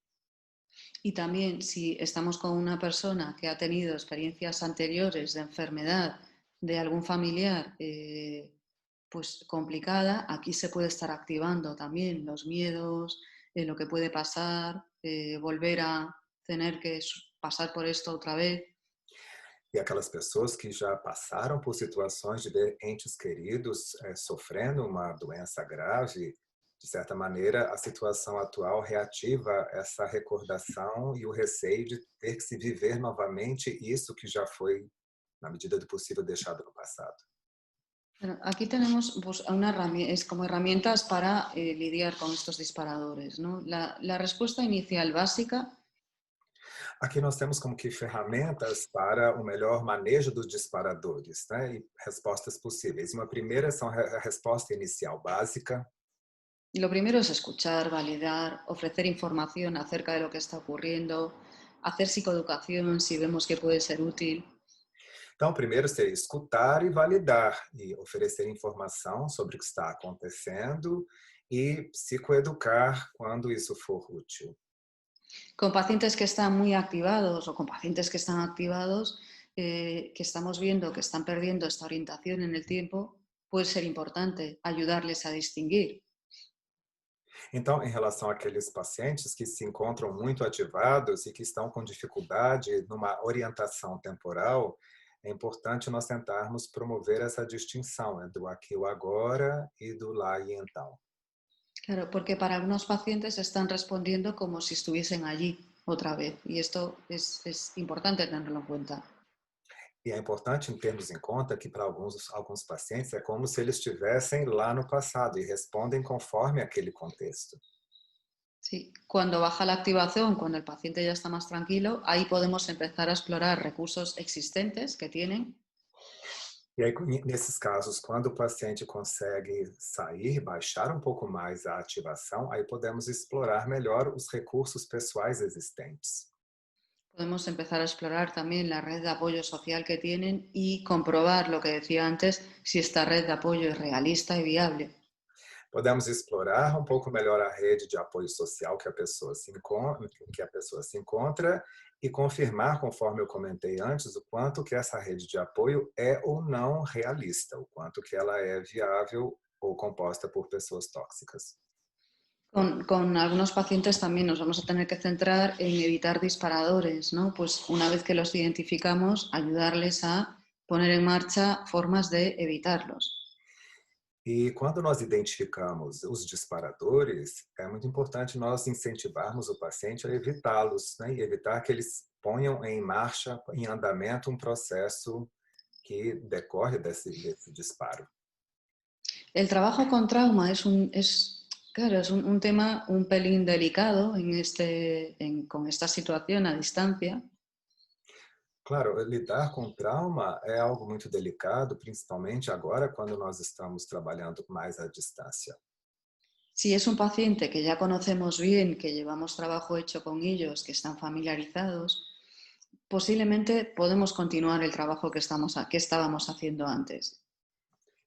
Speaker 2: Y también si estamos con una persona que ha tenido experiencias anteriores de enfermedad de algún familiar pues complicada, aquí se puede estar activando también los miedos, lo que puede pasar, volver a tener que pasar por esto otra vez.
Speaker 1: E aquelas pessoas que já passaram por situações de ver entes queridos sofrendo uma doença grave, de certa maneira, a situação atual reativa essa recordação e o receio de ter que se viver novamente isso que já foi, na medida do possível, deixado no passado.
Speaker 2: Bueno, aquí tenemos pues, es como herramientas para lidiar con estos disparadores, ¿no? La respuesta inicial básica.
Speaker 1: Aqui nós temos como que ferramentas para o melhor manejo dos disparadores, né? E respostas possíveis. Uma primeira são a resposta inicial básica.
Speaker 2: Lo primero es escuchar, validar, ofrecer información acerca de lo que está ocurriendo, hacer psicoeducación si vemos que puede ser útil.
Speaker 1: Então, primeiro seria escutar e validar, e oferecer informação sobre o que está acontecendo e psicoeducar quando isso for útil.
Speaker 2: Con pacientes que están muy activados o con pacientes que están activados, que estamos viendo que están perdiendo esta orientación en el tiempo, puede ser importante ayudarles a distinguir.
Speaker 1: Então, em relação àqueles pacientes que se encontram muito ativados e que estão com dificuldade numa orientação temporal, é importante nós tentarmos promover essa distinção entre o aqui e o agora e do lá e então.
Speaker 2: Claro, porque para algunos pacientes están respondiendo como si estuviesen allí otra vez y esto es importante tenerlo en cuenta.
Speaker 1: E é importante termos em conta que para alguns pacientes é como se eles estivessem lá no passado e respondem conforme aquele contexto.
Speaker 2: Sí, cuando baja la activación, cuando el paciente ya está más tranquilo, ahí podemos empezar a explorar recursos existentes que tienen.
Speaker 1: E aí, nesses casos, quando o paciente consegue sair, baixar um pouco mais a ativação, aí podemos explorar melhor os recursos pessoais existentes.
Speaker 2: Podemos empezar a explorar también la red de apoyo social que tienen y comprobar lo que decía antes, si esta red de apoyo es realista y viable.
Speaker 1: Podemos explorar um pouco melhor a rede de apoio social que a pessoa se encontra e confirmar, conforme eu comentei antes, o quanto que essa rede de apoio é ou não realista, o quanto que ela é viável ou composta por pessoas tóxicas.
Speaker 2: Con algunos pacientes también nos vamos a tener que centrar en evitar disparadores, ¿no? Pues una vez que los identificamos, ayudarles a poner en marcha formas de evitarlos.
Speaker 1: E quando nós identificamos os disparadores, é muito importante nós incentivarmos o paciente a evitá-los, né? E evitar que eles ponham em marcha, em andamento, um processo que decorre desse disparo.
Speaker 2: El trabajo con trauma claro, es un tema un pelín delicado con esta situación a distancia.
Speaker 1: Claro, lidar com trauma é algo muito delicado, principalmente agora quando nós estamos trabalhando mais à distância.
Speaker 2: Si es un paciente que ya conocemos bien, que llevamos trabajo hecho con ellos, que están familiarizados, posiblemente podemos continuar el trabajo que estábamos haciendo antes.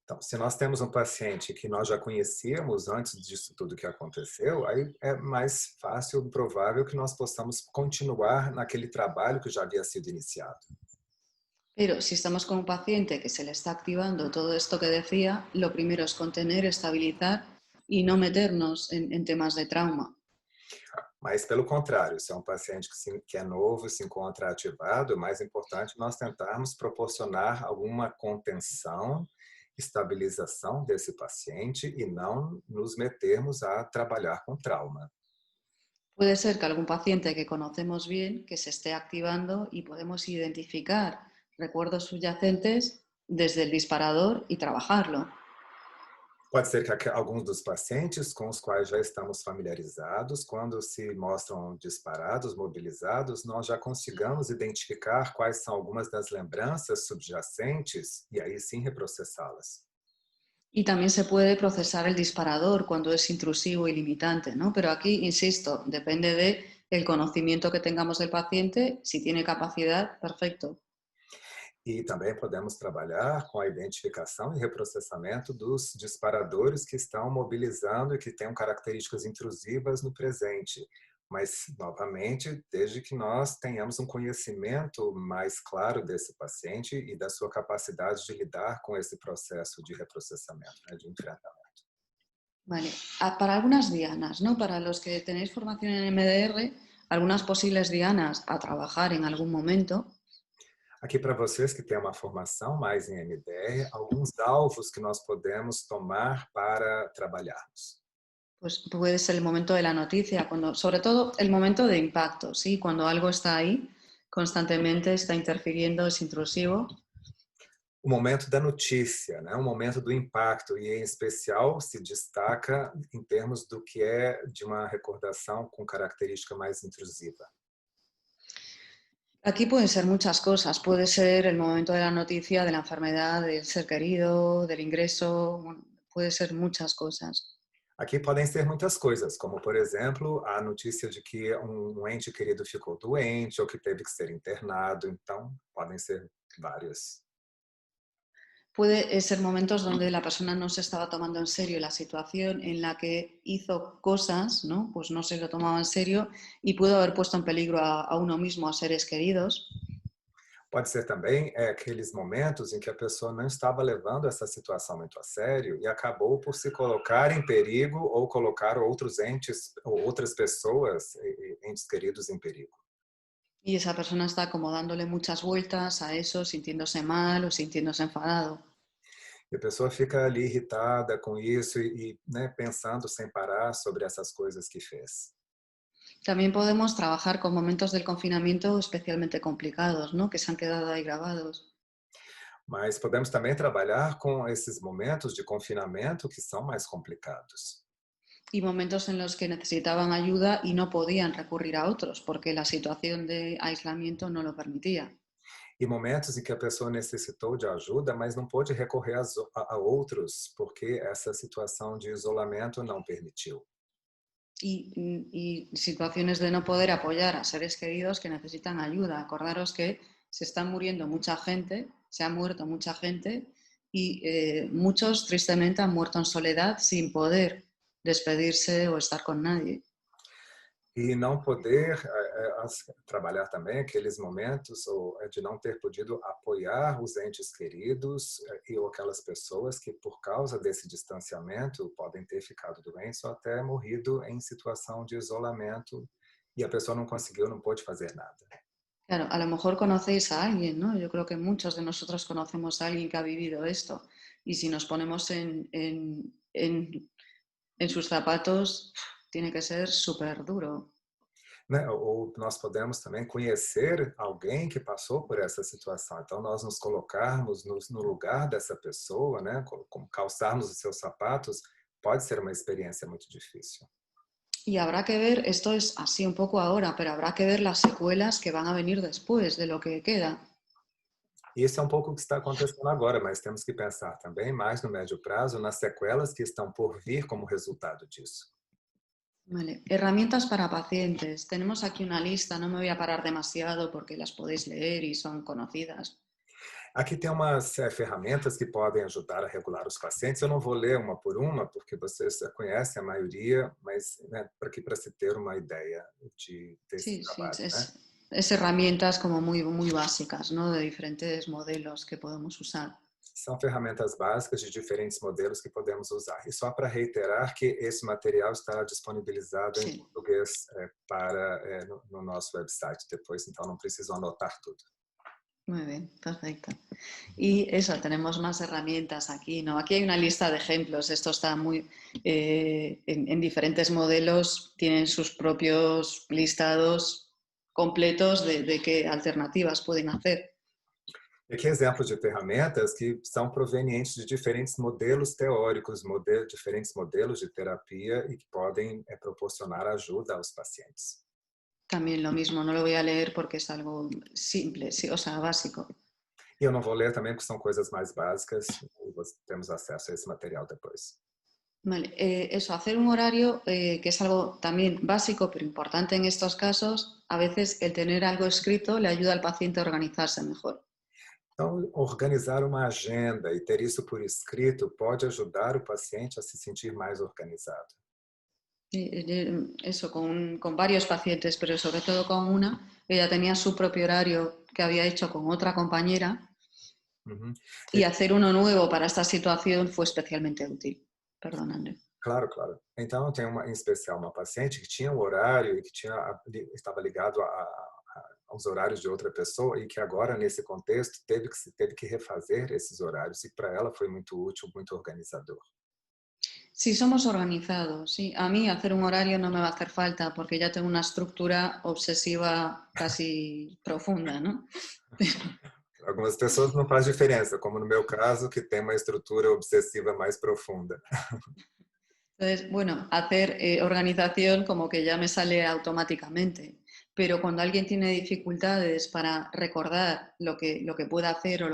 Speaker 1: Então, se nós temos um paciente que nós já conhecíamos antes disso tudo que aconteceu, aí é mais fácil, provável que nós possamos continuar naquele trabalho que já havia sido iniciado.
Speaker 2: Pero si estamos con un paciente que se le está activando todo esto que decía, lo primero es contener, estabilizar y no meternos en temas de trauma.
Speaker 1: Mas, pelo contrário, se é um paciente que é novo, se encontra ativado, é mais importante nós tentarmos proporcionar alguma contenção, estabilização desse paciente e não nos metermos a trabalhar com trauma.
Speaker 2: Puede ser que algún paciente que conocemos bien, que se esté activando y podemos identificar recuerdos subyacentes desde el disparador y trabajarlo.
Speaker 1: Pode ser que alguns dos pacientes com os quais já estamos familiarizados, quando se mostram disparados, mobilizados, nós já consigamos identificar quais são algumas das lembranças subjacentes e aí sim reprocessá-las.
Speaker 2: Y también se puede procesar el disparador cuando es intrusivo y limitante, ¿no? Pero aquí, insisto, depende del conocimiento que tengamos del paciente. Si tiene capacidad, perfecto.
Speaker 1: E também podemos trabalhar com a identificação e reprocessamento dos disparadores que estão mobilizando e que tenham características intrusivas no presente. Mas, novamente, desde que nós tenhamos um conhecimento mais claro desse paciente e da sua capacidade de lidar com esse processo de reprocessamento, né, de enfrentamento.
Speaker 2: Vale. Para algunas dianas, ¿no? Para los que tenéis formación en MDR, algunas posibles dianas a trabajar en algún momento.
Speaker 1: Aqui para vocês que têm uma formação mais em MDR, alguns alvos que nós podemos tomar para trabalharmos.
Speaker 2: Pues puede ser el momento de la noticia, cuando, sobre todo el momento de impacto, ¿sí? Cuando algo está ahí, constantemente está interfiriendo, es intrusivo.
Speaker 1: O momento da notícia, né? O momento do impacto, e em especial se destaca em termos do que é de uma recordação com característica mais intrusiva.
Speaker 2: Aquí pueden ser muchas cosas. Puede ser el momento de la noticia, de la enfermedad, del ser querido, del ingreso. Bueno, puede ser muchas cosas.
Speaker 1: Aqui podem ser muitas coisas, como, por exemplo, a notícia de que um ente querido ficou doente ou que teve que ser internado. Então, podem ser várias.
Speaker 2: Puede ser momentos donde la persona no se estaba tomando en serio la situación en la que hizo cosas, ¿no? Pues no se lo tomaba en serio y pudo haber puesto en peligro a uno mismo, a seres queridos.
Speaker 1: Pode ser também aqueles momentos em que a pessoa não estava levando essa situação muito a sério e acabou por se colocar em perigo ou colocar outros entes ou outras pessoas, entes queridos em perigo.
Speaker 2: Y esa persona está como dándole muchas vueltas a eso, sintiéndose mal o sintiéndose enfadado.
Speaker 1: E a pessoa fica ali irritada com isso né, pensando sem parar sobre essas coisas que fez.
Speaker 2: También podemos trabajar con momentos del confinamiento especialmente complicados, ¿no? Que se han quedado ahí grabados.
Speaker 1: Mas podemos também trabalhar com esses momentos de confinamento que são mais complicados.
Speaker 2: Y momentos en los que necesitaban ayuda y no podían recurrir a otros porque la situación de aislamiento no lo permitía.
Speaker 1: E momentos em que a pessoa necessitou de ajuda, mas não pôde recorrer a outros, porque essa situação de isolamento não permitiu.
Speaker 2: Y situaciones de no poder apoyar a seres queridos que necesitan ayuda. Acordaros que se está muriendo mucha gente, se ha muerto mucha gente y muchos tristemente han muerto en soledad sin poder despedirse o estar con nadie.
Speaker 1: E não poder trabalhar também aqueles momentos ou de não ter podido apoiar os entes queridos ou aquelas pessoas que, por causa desse distanciamento, podem ter ficado doentes ou até morrido em situação de isolamento e a pessoa não conseguiu, não pôde fazer nada.
Speaker 2: Claro, a lo mejor conocéis a alguien, ¿no? Yo creo que muchos de nosotros conocemos a alguien que ha vivido esto. Y si nos ponemos en sus zapatos, tiene que ser súper duro.
Speaker 1: Né? Ou nós podemos também conhecer alguém que passou por essa situação. Então, nós nos colocarmos no lugar dessa pessoa, né? Como calçarmos os seus sapatos, pode ser uma experiência muito difícil.
Speaker 2: Y habrá que ver, esto es así un poco ahora, pero habrá que ver las secuelas que van a venir después de lo que queda.
Speaker 1: Isso é um pouco o que está acontecendo agora, mas temos que pensar também mais no médio prazo nas sequelas que estão por vir como resultado disso.
Speaker 2: Vale. Herramientas para pacientes. Tenemos aquí una lista, no me voy a parar demasiado porque las podéis leer y son conocidas.
Speaker 1: Aqui tem umas ferramentas que podem ajudar a regular os pacientes. Eu não vou ler uma por uma, porque vocês já conhecem a maioria, mas né, para se ter uma ideia desse
Speaker 2: Sí, sí,
Speaker 1: trabalho. Né?
Speaker 2: es herramientas como muy, muy básicas, ¿no? De diferentes modelos que podemos usar.
Speaker 1: São ferramentas básicas de diferentes modelos que podemos usar. E só para reiterar que esse material estará disponibilizado em português no nosso website depois, então não precisam anotar tudo.
Speaker 2: Muy bien, perfecto. Y eso, tenemos más herramientas aquí, ¿no? Aquí hay una lista de ejemplos. Esto está muy... en diferentes modelos tienen sus propios listados completos de qué alternativas pueden hacer.
Speaker 1: E aqui exemplos de ferramentas que são provenientes de diferentes modelos teóricos, diferentes modelos de terapia e que podem proporcionar ajuda aos pacientes.
Speaker 2: También lo mismo, no lo voy a leer porque es algo simple, sí, o sea, básico.
Speaker 1: E eu não vou ler também porque são coisas mais básicas e temos acesso a esse material depois.
Speaker 2: Vale, eso, hacer un horario que es algo también básico pero importante en estos casos, a veces el tener algo escrito le ayuda al paciente a organizarse mejor.
Speaker 1: Então, organizar uma agenda e ter isso por escrito pode ajudar o paciente a se sentir mais organizado.
Speaker 2: Eso, con varios pacientes, pero sobre todo con una, ella tenía su propio horario que había hecho con otra compañera y hacer uno nuevo para esta situación fue especialmente útil. Perdón, André.
Speaker 1: Claro, claro. Então, tem uma, em especial uma paciente que tinha um horário e que estava ligado aos horários de outra pessoa e que agora, nesse contexto, teve que refazer esses horários e para ela foi muito útil, muito organizador.
Speaker 2: Si somos organizados, sí. A mí hacer un horario no me va a hacer falta porque ya tengo una estructura obsesiva casi profunda, ¿no?
Speaker 1: Para algumas pessoas não faz diferença, como no meu caso, que tem uma estrutura obsessiva mais profunda.
Speaker 2: Entonces, bueno, hacer organización como que ya me sale automáticamente, pero cuando alguien tiene dificultades para recordar lo que puede hacer o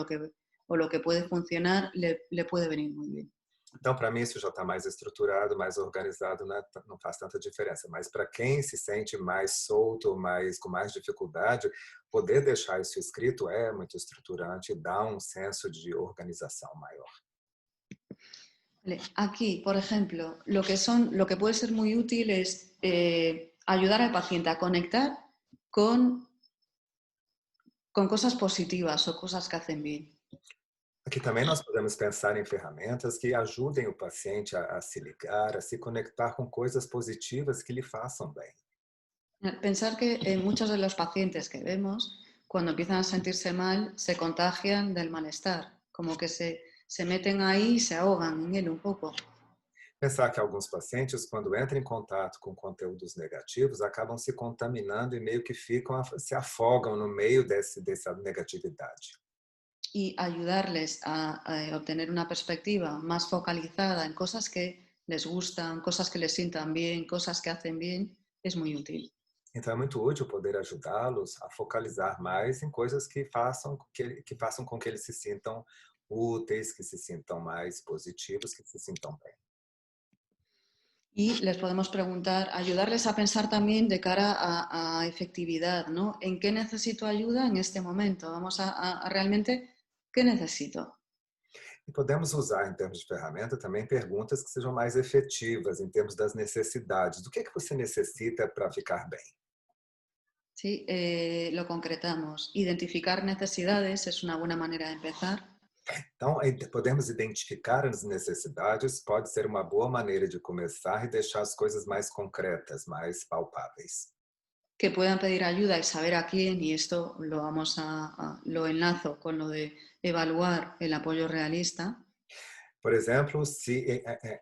Speaker 2: lo que puede funcionar, le puede venir muy bien.
Speaker 1: Então, para mim, isso já está mais estruturado, mais organizado, né? Não faz tanta diferença. Mas para quem se sente mais solto, com mais dificuldade, poder deixar isso escrito é muito estruturante, dá um senso de organização maior.
Speaker 2: Vale, aquí, por ejemplo, lo que puede ser muy útil es ayudar al paciente a conectar con, con cosas positivas o cosas que hacen bien.
Speaker 1: Aqui também nós podemos pensar em ferramentas que ajudem o paciente a se ligar, a se conectar com coisas positivas que lhe façam bem.
Speaker 2: Pensar que muchos de los pacientes que vemos, cuando empiezan a sentirse mal, se contagian del malestar, como que se meten ahí y se ahogan en él un poco.
Speaker 1: Pensar que alguns pacientes, quando entram em contato com conteúdos negativos, acabam se contaminando e meio que se afogam no meio dessa negatividade.
Speaker 2: Y ayudarles a obtener una perspectiva más focalizada en cosas que les gustan, cosas que les sientan bien, cosas que hacen bien, es muy útil.
Speaker 1: Então é muito útil poder ajudá-los a focalizar mais em coisas que façam com que eles se sintam úteis, que se sintam mais positivos, que se sintam bem.
Speaker 2: Y les podemos preguntar, ayudarles a pensar también de cara a efectividad, ¿no? ¿En qué necesito ayuda en este momento? Vamos a realmente, ¿qué necesito?
Speaker 1: E podemos usar, em termos de ferramenta, também perguntas que sejam mais efetivas, em termos das necessidades. Do que você necessita para ficar bem?
Speaker 2: Sí, lo concretamos. Identificar necesidades es una buena manera de empezar.
Speaker 1: Então, podemos identificar as necessidades, pode ser uma boa maneira de começar e deixar as coisas mais concretas, mais palpáveis.
Speaker 2: Que puedan pedir ayuda y saber a quién, y esto lo enlazo con lo de evaluar el apoyo realista.
Speaker 1: Por exemplo,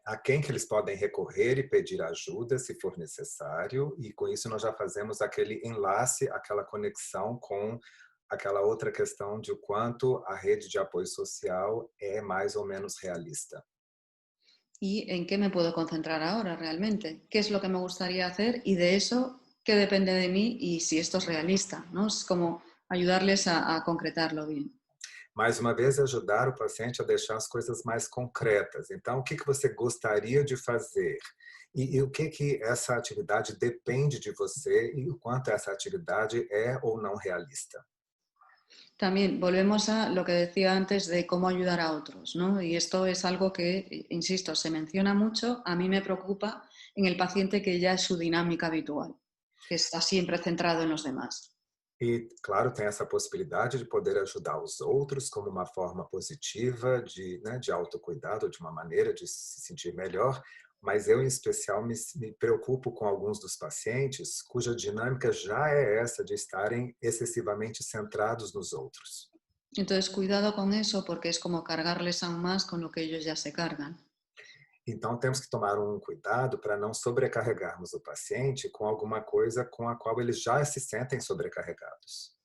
Speaker 1: a quem que eles podem recorrer e pedir ajuda, se for necessário, e com isso nós já fazemos aquele enlace, aquela conexão com aquela outra questão de o quanto a rede de apoio social é mais ou menos realista.
Speaker 2: ¿Y en qué me puedo concentrar ahora realmente? ¿Qué es lo que me gustaría hacer? Y de eso, ¿qué depende de mí? Y si esto es realista, ¿no? Es como ayudarles a concretarlo bien.
Speaker 1: Mais uma vez, ajudar o paciente a deixar as coisas mais concretas. Então, o que você gostaria de fazer? E o que essa atividade depende de você e o quanto essa atividade é ou não realista.
Speaker 2: También volvemos a lo que decía antes de cómo ayudar a otros, ¿no? Y esto es algo que, insisto, se menciona mucho. A mí me preocupa en el paciente que ya es su dinámica habitual, que está siempre centrado en los demás.
Speaker 1: E, claro, tem essa possibilidade de poder ajudar os outros como uma forma positiva de autocuidado, de uma maneira de se sentir melhor, mas eu, em especial, me preocupo com alguns dos pacientes cuja dinâmica já é essa de estarem excessivamente centrados nos outros.
Speaker 2: Entonces, cuidado con eso porque es como cargarles aún más con lo que ellos ya se cargan.
Speaker 1: Então, temos que tomar um cuidado para não sobrecarregarmos o paciente com alguma coisa com a qual eles já se sentem sobrecarregados.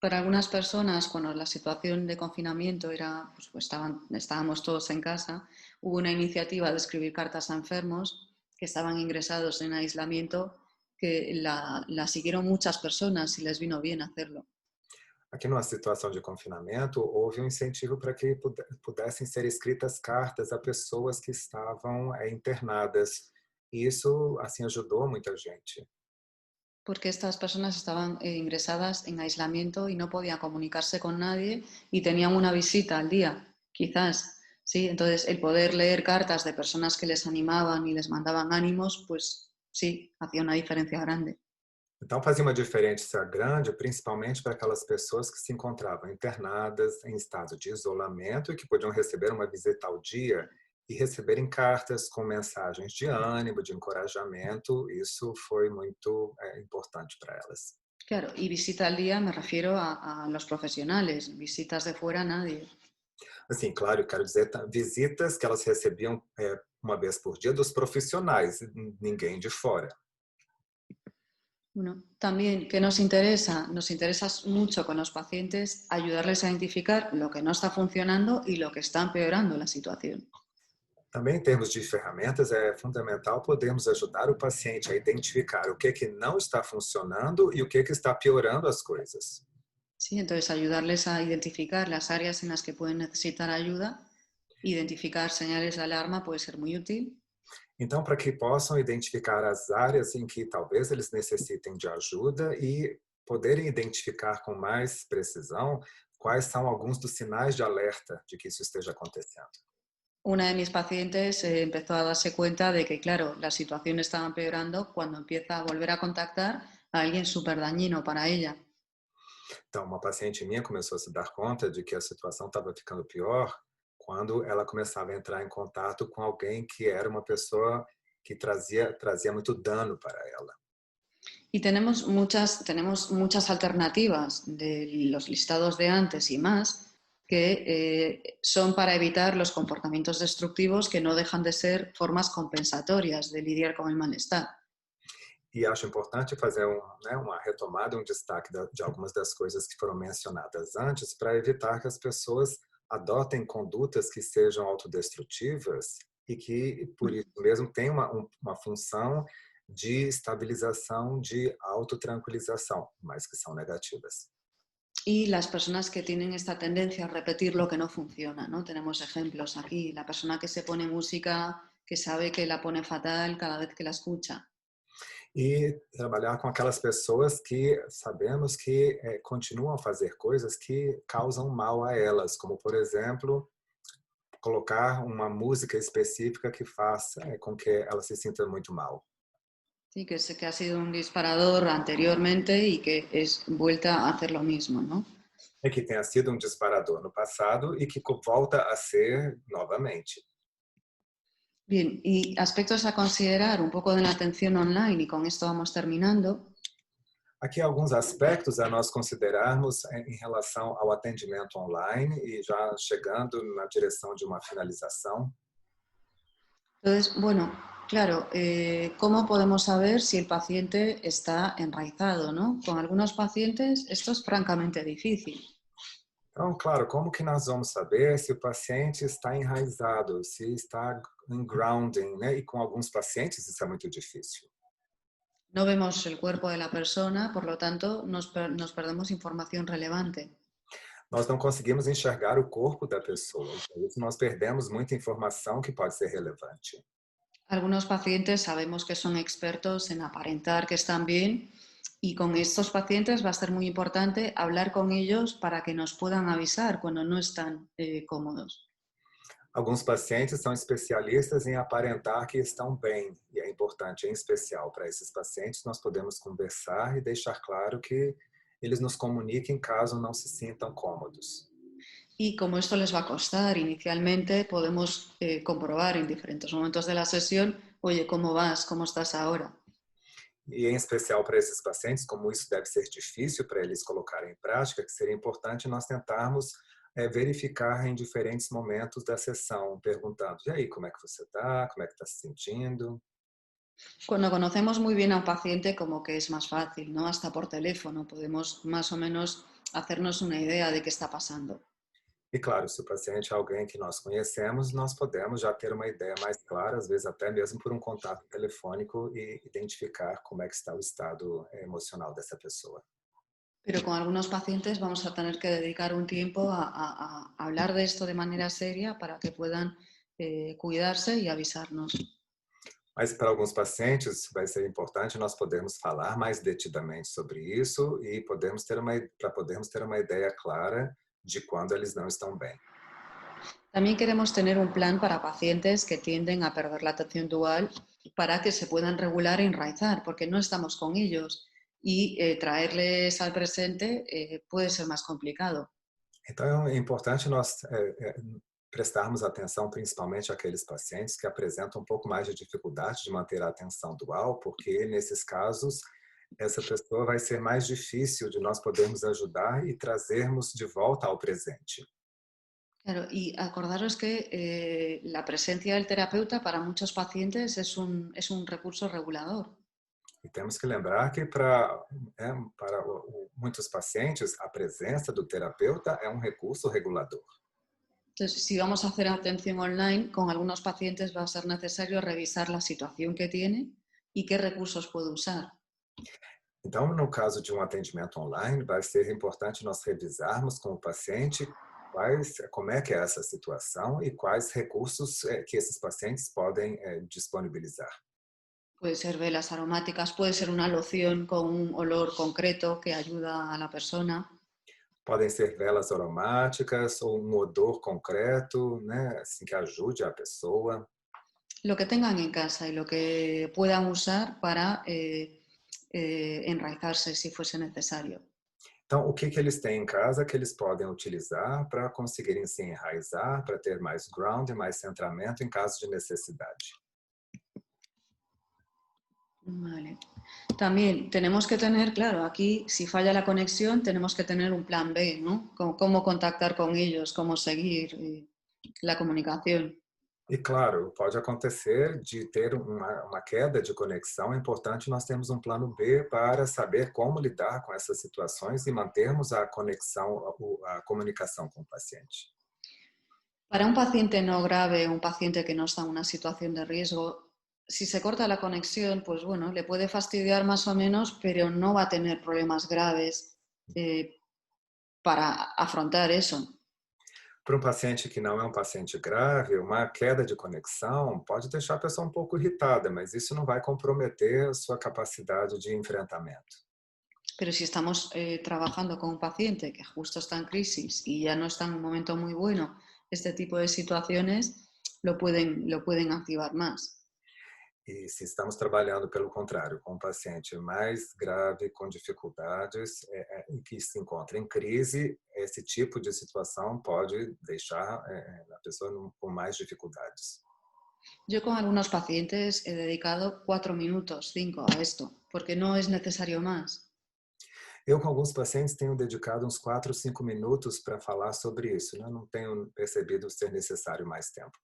Speaker 2: Para algunas personas, cuando la situación de confinamiento era, estábamos todos en casa, hubo una iniciativa de escribir cartas a enfermos que estaban ingresados en aislamiento, que la siguieron muchas personas y les vino bien hacerlo.
Speaker 1: Aqui numa situação de confinamento, houve um incentivo para que pudessem ser escritas cartas a pessoas que estavam internadas. E isso, assim, ajudou muita gente.
Speaker 2: Porque estas personas estaban ingresadas en aislamiento y no podían comunicarse con nadie y tenían una visita al día, quizás. Sí, entonces el poder leer cartas de personas que les animaban y les mandaban ánimos, pues sí, hacía una diferencia grande.
Speaker 1: Então, fazia uma diferença grande, principalmente para aquelas pessoas que se encontravam internadas em estado de isolamento e que podiam receber uma visita ao dia. e receberem cartas com mensagens de ânimo, de encorajamento, isso foi muito importante para elas.
Speaker 2: Claro, y visita al día me refiero a los profesionales, visitas de fuera nadie.
Speaker 1: Assim, claro, eu quero dizer visitas que elas recebiam uma vez por dia dos profissionais, ninguém de fora.
Speaker 2: Bueno, también, ¿qué nos interesa mucho con los pacientes ayudarles a identificar lo que no está funcionando y lo que está empeorando la situación.
Speaker 1: Também, em termos de ferramentas, é fundamental podermos ajudar o paciente a identificar o que não está funcionando e o que está piorando as coisas.
Speaker 2: Sí, entonces ayudarles a identificar las áreas en las que pueden necesitar ayuda, identificar señales de alarma puede ser muy útil.
Speaker 1: Então, para que possam identificar as áreas em que talvez eles necessitem de ajuda e poderem identificar com mais precisão quais são alguns dos sinais de alerta de que isso esteja acontecendo.
Speaker 2: Una de mis pacientes empezó a darse cuenta de que, claro, la situación estaba empeorando cuando empieza a volver a contactar a alguien súper dañino para ella.
Speaker 1: Então, uma paciente minha começou a se dar conta de que a situação estava ficando pior quando ela começava a entrar em contato com alguém que era uma pessoa que trazia muito dano para ela.
Speaker 2: Y tenemos muchas alternativas de los listados de antes y más que son para evitar los comportamientos destructivos que no dejan de ser formas compensatorias de lidiar con el malestar.
Speaker 1: E acho importante fazer uma retomada, um destaque de algumas das coisas que foram mencionadas antes, para evitar que as pessoas adotem condutas que sejam autodestrutivas e que, por isso mesmo, tenham uma função de estabilização, de autotranquilização, mas que são negativas.
Speaker 2: Y las personas que tienen esta tendencia a repetir lo que no funciona, ¿no? Tenemos ejemplos aquí. La persona que se pone música que sabe que la pone fatal cada vez que la escucha.
Speaker 1: E trabalhar com aquelas pessoas que sabemos que continuam a fazer coisas que causam mal a elas, como, por exemplo, colocar uma música específica que faça com que ela se sinta muito mal.
Speaker 2: Sí, que ha sido un disparador anteriormente y que es vuelta a hacer lo mismo, ¿no?
Speaker 1: E que tenha sido um disparador no passado e que volta a ser novamente.
Speaker 2: Bien, y aspectos a considerar un poco de la atención online, y con esto vamos terminando.
Speaker 1: Aqui alguns aspectos a nós considerarmos em relação ao atendimento online e já chegando na direção de uma finalização.
Speaker 2: Entonces, bueno, claro, ¿cómo podemos saber si el paciente está enraizado, ¿no? Con algunos pacientes esto es francamente difícil.
Speaker 1: Então, claro, como que nós vamos saber se o paciente está enraizado, se está em grounding, né? E com alguns pacientes isso é muito difícil.
Speaker 2: No vemos el cuerpo de la persona, por lo tanto nos perdemos información relevante.
Speaker 1: Nós não conseguimos enxergar o corpo da pessoa, por isso nós perdemos muita informação que pode ser relevante.
Speaker 2: Algunos pacientes sabemos que son expertos en aparentar que están bien y con estos pacientes va a ser muy importante hablar con ellos para que nos puedan avisar cuando no están cómodos.
Speaker 1: Alguns pacientes são especialistas em aparentar que estão bem, e é importante, em especial para esses pacientes, nós podemos conversar e deixar claro que eles nos comuniquem caso não se sintam cômodos.
Speaker 2: Y como esto les va a costar inicialmente, podemos comprobar en diferentes momentos de la sesión, oye, ¿cómo vas? ¿Cómo estás ahora?
Speaker 1: E em especial para esses pacientes, como isso deve ser difícil para eles colocarem em prática, que seria importante nós tentarmos verificar em diferentes momentos da sessão, perguntando, e aí, como é que você está? Como é que está se sentindo?
Speaker 2: Cuando conocemos muy bien a un paciente, como que es más fácil, ¿no? Hasta por teléfono podemos más o menos hacernos una idea de qué está pasando.
Speaker 1: E claro, se o paciente é alguém que nós conhecemos, nós podemos já ter uma ideia mais clara, às vezes até mesmo por um contato telefônico e identificar como é que está o estado emocional dessa pessoa.
Speaker 2: Pero con algunos pacientes vamos a tener que dedicar un tiempo a hablar de esto de manera seria para que puedan cuidarse y avisarnos.
Speaker 1: Mas para alguns pacientes vai ser importante nós podermos falar mais detidamente sobre isso e podermos ter uma ideia clara de quando eles não estão bem.
Speaker 2: También queremos tener un plan para pacientes que tienden a perder la atención dual para que se puedan regular e enraizar, porque no estamos con ellos y traerles al presente puede ser más complicado.
Speaker 1: Então é importante nós prestarmos atenção principalmente àqueles pacientes que apresentam um pouco mais de dificuldade de manter a atenção dual, porque nesses casos essa pessoa vai ser mais difícil de nós podermos ajudar e trazermos de volta ao presente.
Speaker 2: Claro, y acordaros que la presencia del terapeuta para muchos pacientes es un recurso regulador.
Speaker 1: E temos que lembrar que para muitos pacientes a presença do terapeuta é um recurso regulador.
Speaker 2: Entonces, si vamos a hacer atención online, con algunos pacientes va a ser necesario revisar la situación que tiene y qué recursos puede usar.
Speaker 1: Então, no caso de um atendimento online, vai ser importante nós revisarmos com o paciente como é que é essa situação e quais recursos que esses pacientes podem disponibilizar.
Speaker 2: Puede ser velas aromáticas, puede ser una loción con un olor concreto que ayuda a la persona.
Speaker 1: Podem ser velas aromáticas ou um odor concreto, né, assim, que ajude a pessoa.
Speaker 2: Lo que tengan en casa y lo que puedan usar para enraizarse si fuese necesario.
Speaker 1: Então, o que eles têm em casa que eles podem utilizar para conseguirem se enraizar, para ter mais ground e mais centramento em caso de necessidade.
Speaker 2: Vale. También tenemos que tener, claro, aquí si falla la conexión tenemos que tener un plan B, ¿no? Cómo contactar con ellos, cómo seguir la comunicación.
Speaker 1: E claro, pode acontecer de ter uma queda de conexão. É importante nós termos um plano B para saber como lidar com essas situações e mantermos a conexão, a comunicação com o paciente.
Speaker 2: Para un paciente no grave, un paciente que no está en una situación de riesgo, si se corta la conexión, pues bueno, le puede fastidiar más o menos, pero no va a tener problemas graves para afrontar eso.
Speaker 1: Para um paciente que não é um paciente grave, uma queda de conexão pode deixar a pessoa um pouco irritada, mas isso não vai comprometer a sua capacidade de enfrentamento.
Speaker 2: Pero si estamos trabajando con un paciente que justo está en crisis y ya no está en un momento muy bueno, este tipo de situaciones lo pueden activar más.
Speaker 1: E se estamos trabalhando, pelo contrário, com um paciente mais grave, com dificuldades, e que se encontra em crise, esse tipo de situação pode deixar a pessoa com mais dificuldades.
Speaker 2: Yo con algunos pacientes he dedicado 4 minutos, 5 a esto, porque no es necesario más.
Speaker 1: Eu, com alguns pacientes, tenho dedicado uns 4, 5 minutos para falar sobre isso, né? Não tenho percebido ser necessário mais tempo.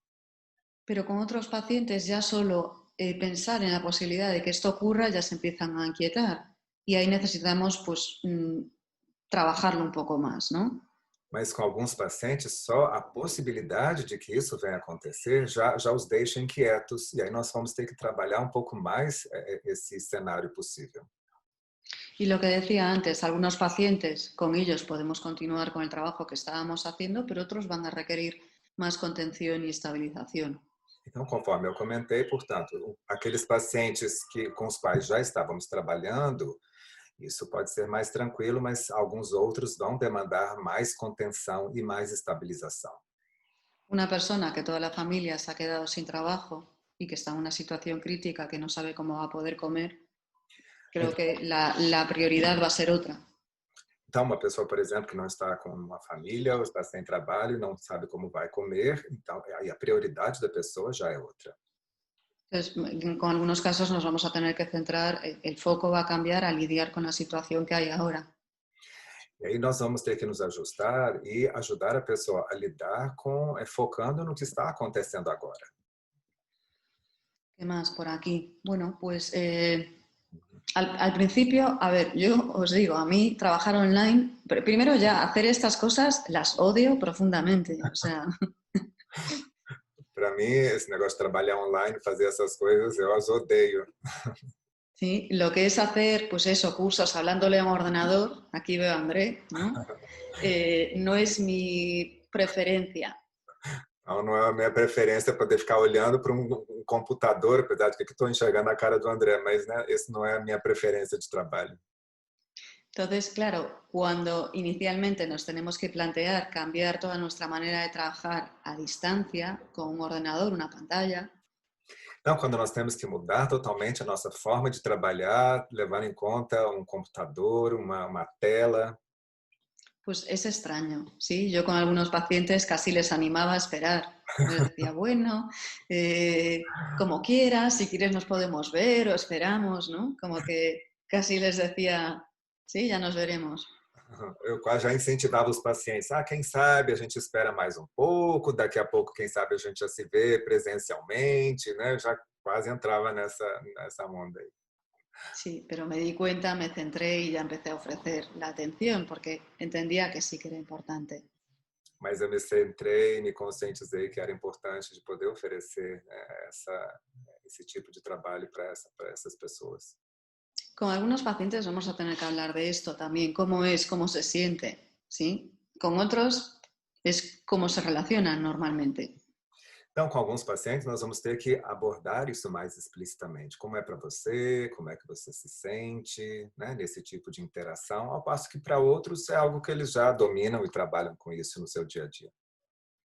Speaker 2: Pero con otros pacientes ya solo pensar en la posibilidad de que esto ocurra ya se empiezan a inquietar y ahí necesitamos pues trabajarlo un poco más, ¿no?
Speaker 1: Mas com alguns pacientes, só a possibilidade de que isso venha a acontecer já os deixa inquietos, e aí nós vamos ter que trabalhar um pouco mais esse cenário possível.
Speaker 2: Y lo que decía antes, algunos pacientes, con ellos podemos continuar con el trabajo que estábamos haciendo, pero otros van a requerir más contención y estabilización.
Speaker 1: Então, conforme eu comentei, portanto, aqueles pacientes com os quais já estávamos trabalhando, isso pode ser mais tranquilo, mas alguns outros vão demandar mais contenção e mais estabilização.
Speaker 2: Una persona que toda la familia se ha quedado sin trabajo y que está en una situación crítica, que no sabe cómo va a poder comer, creo que la prioridad va a ser otra.
Speaker 1: Então, uma pessoa, por exemplo, que não está com uma família, ou está sem trabalho, não sabe como vai comer, então aí a prioridade da pessoa já é outra.
Speaker 2: Entonces, con algunos casos nos vamos a tener que centrar, el foco va a cambiar a lidiar con la situación que hay ahora.
Speaker 1: E aí nós vamos ter que nos ajustar e ajudar a pessoa a lidar focando no que está acontecendo agora.
Speaker 2: ¿Qué más por aquí? Bueno, pues al principio, a ver, yo os digo, a mí trabajar online, primero ya hacer estas cosas las odio profundamente, o sea...
Speaker 1: Para mí, esse negócio de trabalhar online, fazer essas coisas, eu as odeio.
Speaker 2: Sí, lo que es hacer, pues eso, cursos hablándole a un ordenador, aquí veo a André, ¿no? No es mi preferencia.
Speaker 1: Então, não é a minha preferência poder ficar olhando para um computador, apesar de que estou enxergando a cara do André, mas né, esse não é a minha preferência de trabalho.
Speaker 2: Entonces, claro, cuando inicialmente nos tenemos que plantear cambiar toda nuestra manera de trabajar a distancia, con un ordenador, una pantalla.
Speaker 1: Então, quando nós temos que mudar totalmente a nossa forma de trabalhar, levando em conta um computador, uma tela.
Speaker 2: Pues es extraño, ¿sí? Yo con algunos pacientes casi les animaba a esperar. Les decía, bueno, como quieras, si quieres nos podemos ver o esperamos, ¿no? Como que casi les decía, sí, ya nos veremos.
Speaker 1: Eu quase já incentivava os pacientes. Ah, quem sabe a gente espera mais um pouco, daqui a pouco, quem sabe a gente já se vê presencialmente, né? Eu já quase entrava nessa onda aí.
Speaker 2: Sí, pero me di cuenta, me centré y ya empecé a ofrecer la atención porque entendía que sí que era importante.
Speaker 1: Mas eu me centrei, me conscientizei que era importante de poder oferecer, né, esse tipo de trabalho para essas pessoas.
Speaker 2: Con algunos pacientes vamos a tener que hablar de esto también, cómo es, cómo se siente, ¿sí? Con otros es cómo se relacionan normalmente.
Speaker 1: Então, com alguns pacientes, nós vamos ter que abordar isso mais explicitamente. Como é para você, como é que você se sente, né, nesse tipo de interação, ao passo que para outros é algo que eles já dominam e trabalham com isso no seu dia a dia.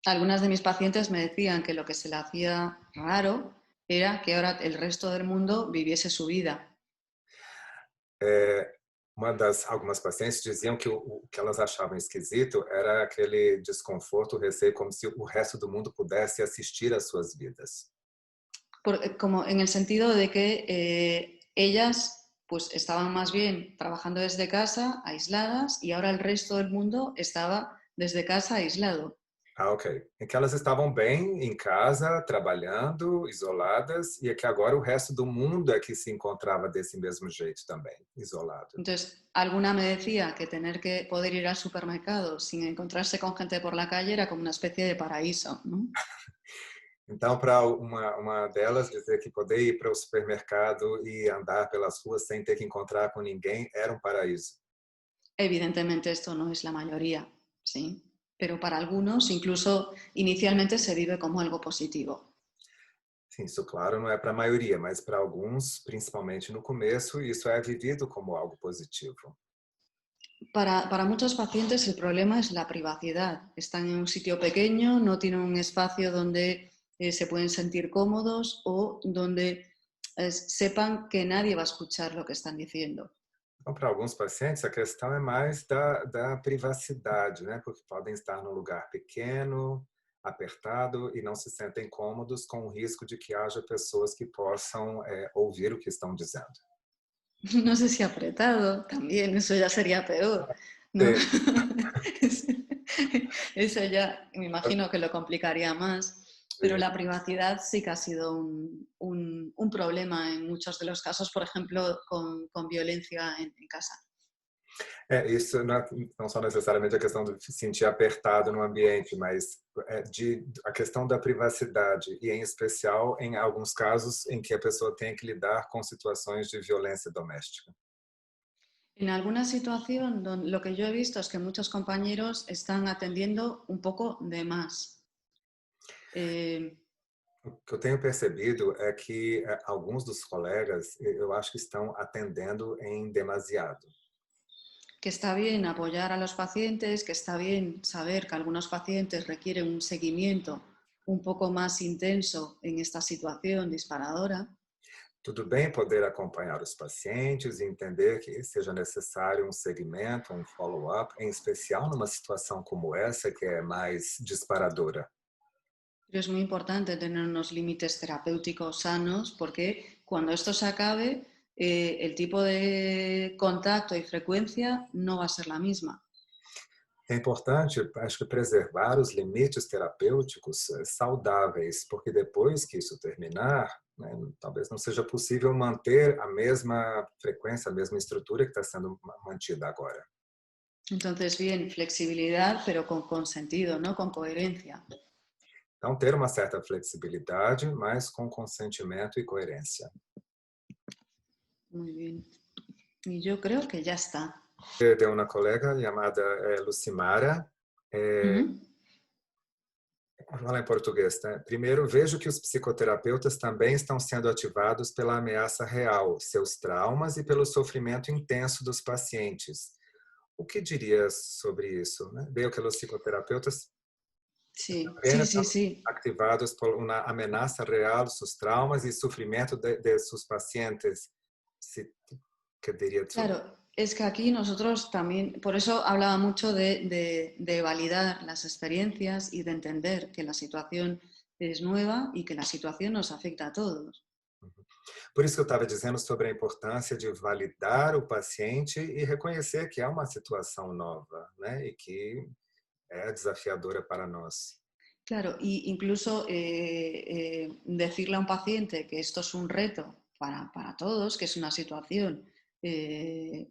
Speaker 2: Algunas de mis pacientes me decían que lo que se le hacía raro era que ahora el resto del mundo viviese su vida.
Speaker 1: Algumas pacientes diziam que o que elas achavam esquisito era aquele desconforto, o receio, como se o resto do mundo pudesse assistir às suas vidas.
Speaker 2: Como en el sentido de que ellas pues estaban más bien trabajando desde casa, aisladas, y ahora el resto del mundo estaba desde casa aislado.
Speaker 1: Ah, ok. Em que elas estavam bem em casa, trabalhando, isoladas, e é que agora o resto do mundo é que se encontrava desse mesmo jeito também, isolado.
Speaker 2: Entonces, alguna me decía que tener que poder ir al supermercado sin encontrarse con gente por la calle era como una especie de paraíso, ¿no?
Speaker 1: Então, para uma delas dizer que poder ir para o supermercado e andar pelas ruas sem ter que encontrar com ninguém era um paraíso.
Speaker 2: Evidentemente esto no es la mayoría, ¿sí? Pero para algunos incluso inicialmente se vive como algo positivo.
Speaker 1: Sim, isso, claro, não é para a maioria, mas para alguns, principalmente no começo, isso é vivido como algo positivo.
Speaker 2: Para muchos pacientes el problema es la privacidad. Están en un sitio pequeño, no tienen un espacio donde se pueden sentir cómodos o donde sepan que nadie va a escuchar lo que están diciendo.
Speaker 1: Então, para alguns pacientes, a questão é mais da privacidade, né? Porque podem estar num lugar pequeno, apertado e não se sentem cômodos com o risco de que haja pessoas que possam ouvir o que estão dizendo.
Speaker 2: No sé si apretado, también, eso ya sería peor, ¿no?
Speaker 1: Sim.
Speaker 2: Eso ya me imagino que lo complicaría más, pero la privacidad sí que ha sido un problema en muchos de los casos, por ejemplo, con violencia en casa.
Speaker 1: Isso não só necessariamente a questão de se sentir apertado no ambiente, mas a questão da privacidade e, em especial, em alguns casos em que a pessoa tem que lidar com situações de violência doméstica.
Speaker 2: En alguna situación, lo que yo he visto es que muchos compañeros están atendiendo un poco de más.
Speaker 1: O que eu tenho percebido é que alguns dos colegas, eu acho que estão atendendo em demasiado.
Speaker 2: Que está bien apoyar a los pacientes, que está bien saber que algunos pacientes requieren un seguimiento un poco más intenso en esta situación disparadora.
Speaker 1: Tudo bem poder acompanhar os pacientes e entender que seja necessário um segmento, um follow-up, em especial numa situação como essa, que é mais disparadora.
Speaker 2: Pero es muy importante tener unos límites terapéuticos sanos porque cuando esto se acabe, el tipo de contacto y frecuencia no va a ser la misma.
Speaker 1: É importante, acho que, preservar os limites terapêuticos saudáveis, porque depois que isso terminar, né, talvez não seja possível manter a mesma frequência, a mesma estrutura que está sendo mantida agora.
Speaker 2: Entonces, bien, flexibilidad, pero con sentido, ¿no? Con coherencia.
Speaker 1: Então, ter uma certa flexibilidade, mas com consentimento e coerência.
Speaker 2: Muy bien. Y yo creo que ya está.
Speaker 1: De uma colega chamada Lucimara. Vou falar em português, tá? Primeiro, vejo que os psicoterapeutas também estão sendo ativados pela ameaça real, seus traumas e pelo sofrimento intenso dos pacientes. O que diria sobre isso? Né? Veio que os psicoterapeutas
Speaker 2: Sí, sí,
Speaker 1: apenas
Speaker 2: sí, sí.
Speaker 1: activados por uma ameaça real, seus traumas e sofrimento de seus pacientes. Que diria tu?
Speaker 2: Claro, Es que aquí nosotros también, por eso hablaba mucho de validar las experiencias y de entender que la situación es nueva y que la situación nos afecta a todos.
Speaker 1: Uhum. Por isso que eu estava dizendo sobre a importância de validar o paciente e reconhecer que é uma situação nova, né? E que é desafiadora para nós.
Speaker 2: Claro, y incluso decirle a un paciente que esto es un reto para todos, que es una situación eh,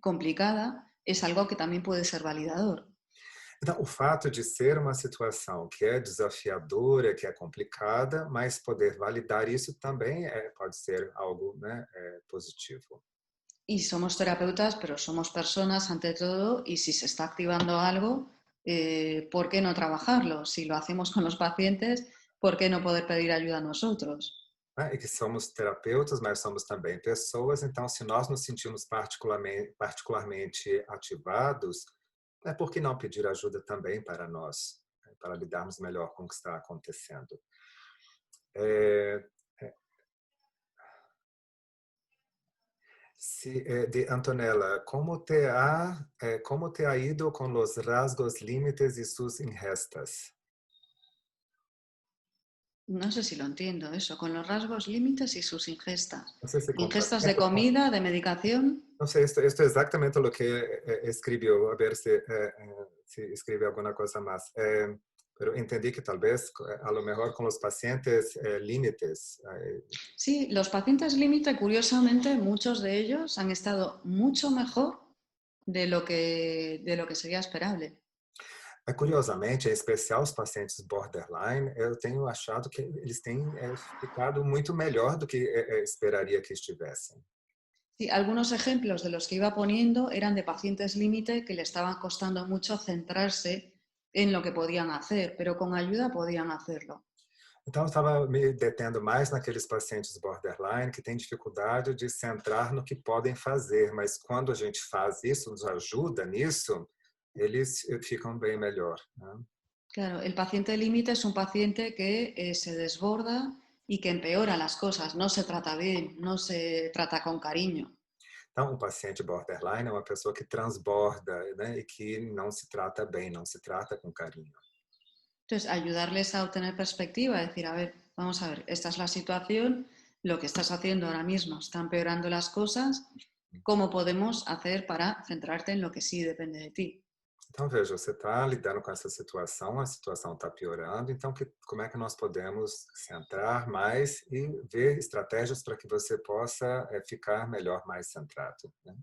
Speaker 2: complicada, es algo que también puede ser validador.
Speaker 1: Então, o fato de ser uma situação que é desafiadora, que é complicada, mas poder validar isso também pode ser algo, né, positivo.
Speaker 2: Y somos terapeutas, pero somos personas ante todo, y si se está activando algo, ¿por qué no trabajarlo? Si lo hacemos con los pacientes, ¿por qué no poder pedir ayuda a nosotros?
Speaker 1: Né? E que somos terapeutas, mas somos também pessoas, então se nós nos sentimos particularmente ativados, por que não pedir ajuda também para nós, né, para lidarmos melhor com o que está acontecendo? É, de Antonella, ¿cómo te ha ido con los rasgos límites y sus ingestas?
Speaker 2: No sé si lo entiendo eso, con los rasgos límites y sus ingestas.
Speaker 1: No sé si
Speaker 2: Ingestas de
Speaker 1: complementa.
Speaker 2: comida, de medicación.
Speaker 1: No sé, esto es exactamente lo que escribió, a ver si escribe alguna cosa más. Pero entendí que tal vez, a lo mejor con los pacientes límites.
Speaker 2: Sí, los pacientes límite, curiosamente, muchos de ellos han estado mucho mejor de lo que sería esperable.
Speaker 1: Curiosamente, em especial os pacientes borderline, eu tenho achado que eles têm ficado muito melhor do que esperaria que estivessem.
Speaker 2: Sí, algunos ejemplos de los que iba poniendo eran de pacientes límite que le estaban costando mucho centrarse en lo que podían hacer, pero con ayuda podían hacerlo.
Speaker 1: Então, eu estava me detendo mais naqueles pacientes borderline que têm dificuldade de centrar no que podem fazer, mas quando a gente faz isso, nos ajuda nisso, eles ficam bem melhor. Né?
Speaker 2: Claro, el paciente límite es un paciente que se desborda y que empeora las cosas, no se trata bien, no se trata con cariño.
Speaker 1: Então, o paciente borderline é uma pessoa que transborda, né, e que não se trata bem, não se trata com carinho.
Speaker 2: Entonces, ayudarles a obtener perspectiva, decir, a ver, vamos a ver, esta es la situación, lo que estás haciendo ahora mismo está empeorando las cosas, ¿cómo podemos hacer para centrarte en lo que sí depende de ti?
Speaker 1: Então, veja, você está lidando com essa situação, a situação está piorando, então como é que nós podemos centrar mais e ver estratégias para que você possa ficar melhor, mais centrado, né?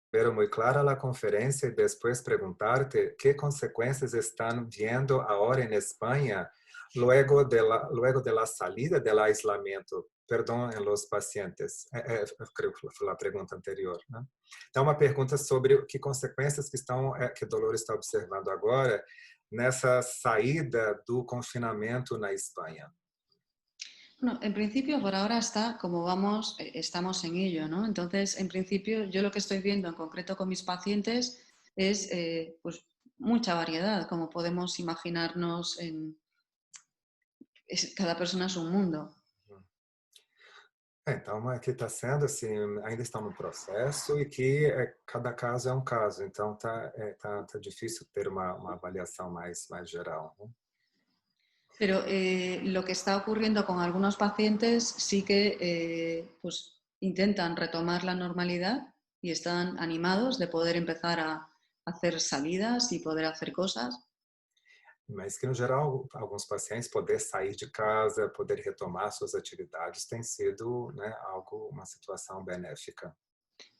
Speaker 1: Pero muy clara la conferencia y después preguntarte qué consecuencias están viendo ahora en España luego de la salida del aislamiento, perdão, em los pacientes. Creio que foi a pergunta anterior. Né? Então, uma pergunta sobre que consequências que Dolores está observando agora nessa saída do confinamento na Espanha.
Speaker 2: Bueno, en principio por ahora está como vamos, estamos en ello, ¿no? Entonces, en principio, yo lo que estoy viendo en concreto con mis pacientes es pues mucha variedad, como podemos imaginarnos cada persona es un mundo.
Speaker 1: Então, aqui está sendo assim, ainda está no processo e que cada caso é um caso, então tá difícil ter uma avaliação mais geral. Né?
Speaker 2: Pero lo que está ocurriendo con algunos pacientes sí que pues, intentan retomar la normalidad y están animados de poder empezar a hacer salidas y poder hacer cosas.
Speaker 1: Mas que, no geral, alguns pacientes poder sair de casa, poder retomar suas atividades tem sido, né, uma situação benéfica.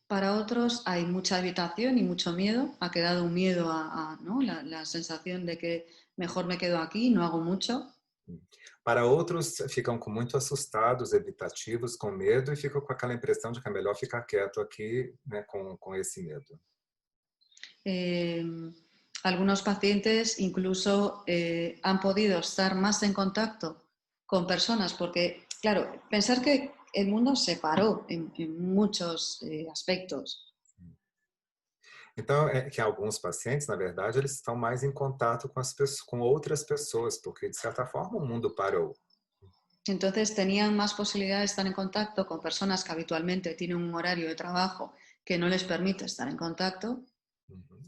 Speaker 2: Para otros hay mucha evitación y mucho miedo. Ha quedado un miedo ¿no? la sensación de que mejor me quedo aquí, no hago mucho.
Speaker 1: Para outros, ficam muito assustados, evitativos, com medo e ficam com aquela impressão de que é melhor ficar quieto aqui, né, com esse medo.
Speaker 2: Algunos pacientes incluso han podido estar más en contacto con personas porque, claro, pensar que el mundo se paró en muchos aspectos.
Speaker 1: Então, que alguns pacientes, na verdade, eles estão mais em contato com outras pessoas, porque, de certa forma, o mundo parou.
Speaker 2: Entonces tenían más posibilidad de estar en contacto con personas que habitualmente tienen un horario de trabajo que no les permite estar en contacto.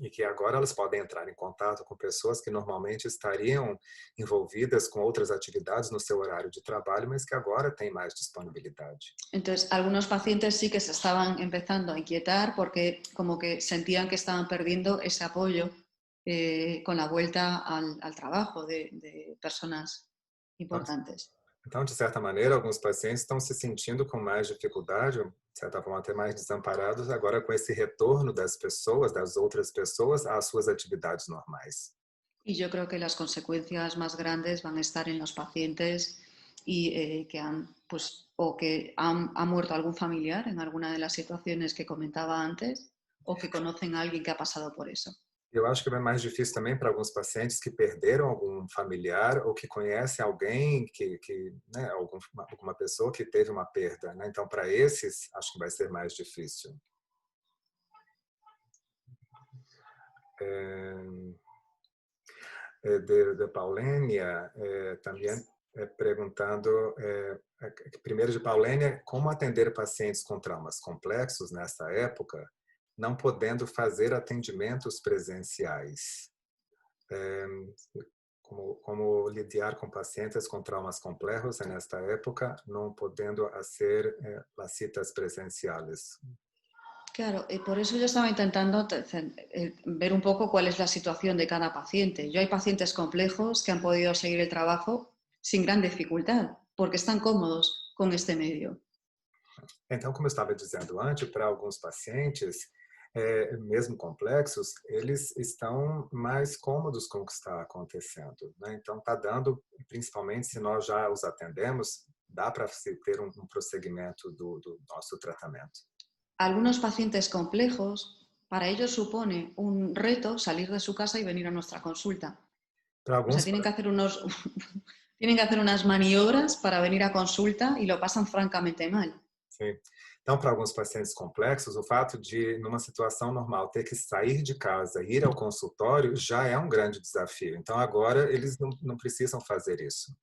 Speaker 1: E que agora elas podem entrar em contato com pessoas que normalmente estariam envolvidas com outras atividades no seu horário de trabalho, mas que agora têm mais disponibilidade.
Speaker 2: Entonces, algunos pacientes sí que se estaban empezando a inquietar porque como que sentían que estaban perdiendo ese apoyo con la vuelta al trabajo de personas importantes.
Speaker 1: Então, de certa maneira, alguns pacientes estão se sentindo com mais dificuldade, de certa forma até mais desamparados, agora com esse retorno das pessoas, das outras pessoas, às suas atividades normais.
Speaker 2: Y yo creo que las consecuencias más grandes van a estar en los pacientes y que han, pues, o que ha muerto algún familiar en alguna de las situaciones que comentaba antes, o que conocen a alguien que ha pasado por eso.
Speaker 1: Eu acho que é mais difícil também para alguns pacientes que perderam algum familiar ou que conhecem alguém né, alguma pessoa que teve uma perda, né? Então, para esses, acho que vai ser mais difícil. De Paulênia, também perguntando, primeiro de Paulênia, como atender pacientes com traumas complexos nessa época, não podendo fazer atendimentos presenciais. Como lidiar com pacientes com traumas complejos nesta época, não podendo fazer as citas presenciales.
Speaker 2: Claro, por eso yo estaba intentando ver un poco cuál es la situación de cada paciente. Yo hay pacientes complejos que han podido seguir el trabajo sin gran dificultad, porque están cómodos con este medio.
Speaker 1: Então, como eu estava dizendo antes, para alguns pacientes, mesmo complexos, eles estão mais cômodos com o que está acontecendo, né? Então, está dando, principalmente se nós já os atendemos, dá para ter um prosseguimento do nosso tratamento.
Speaker 2: Algunos pacientes complejos, para ellos supone un reto salir de su casa y venir a nuestra consulta. O sea, tienen que hacer unas maniobras para venir a consulta y lo pasan francamente mal.
Speaker 1: Sim. Então, para alguns pacientes complexos, o fato de, numa situação normal, ter que sair de casa e ir ao consultório já é um grande desafio. Então, agora, eles não precisam fazer isso.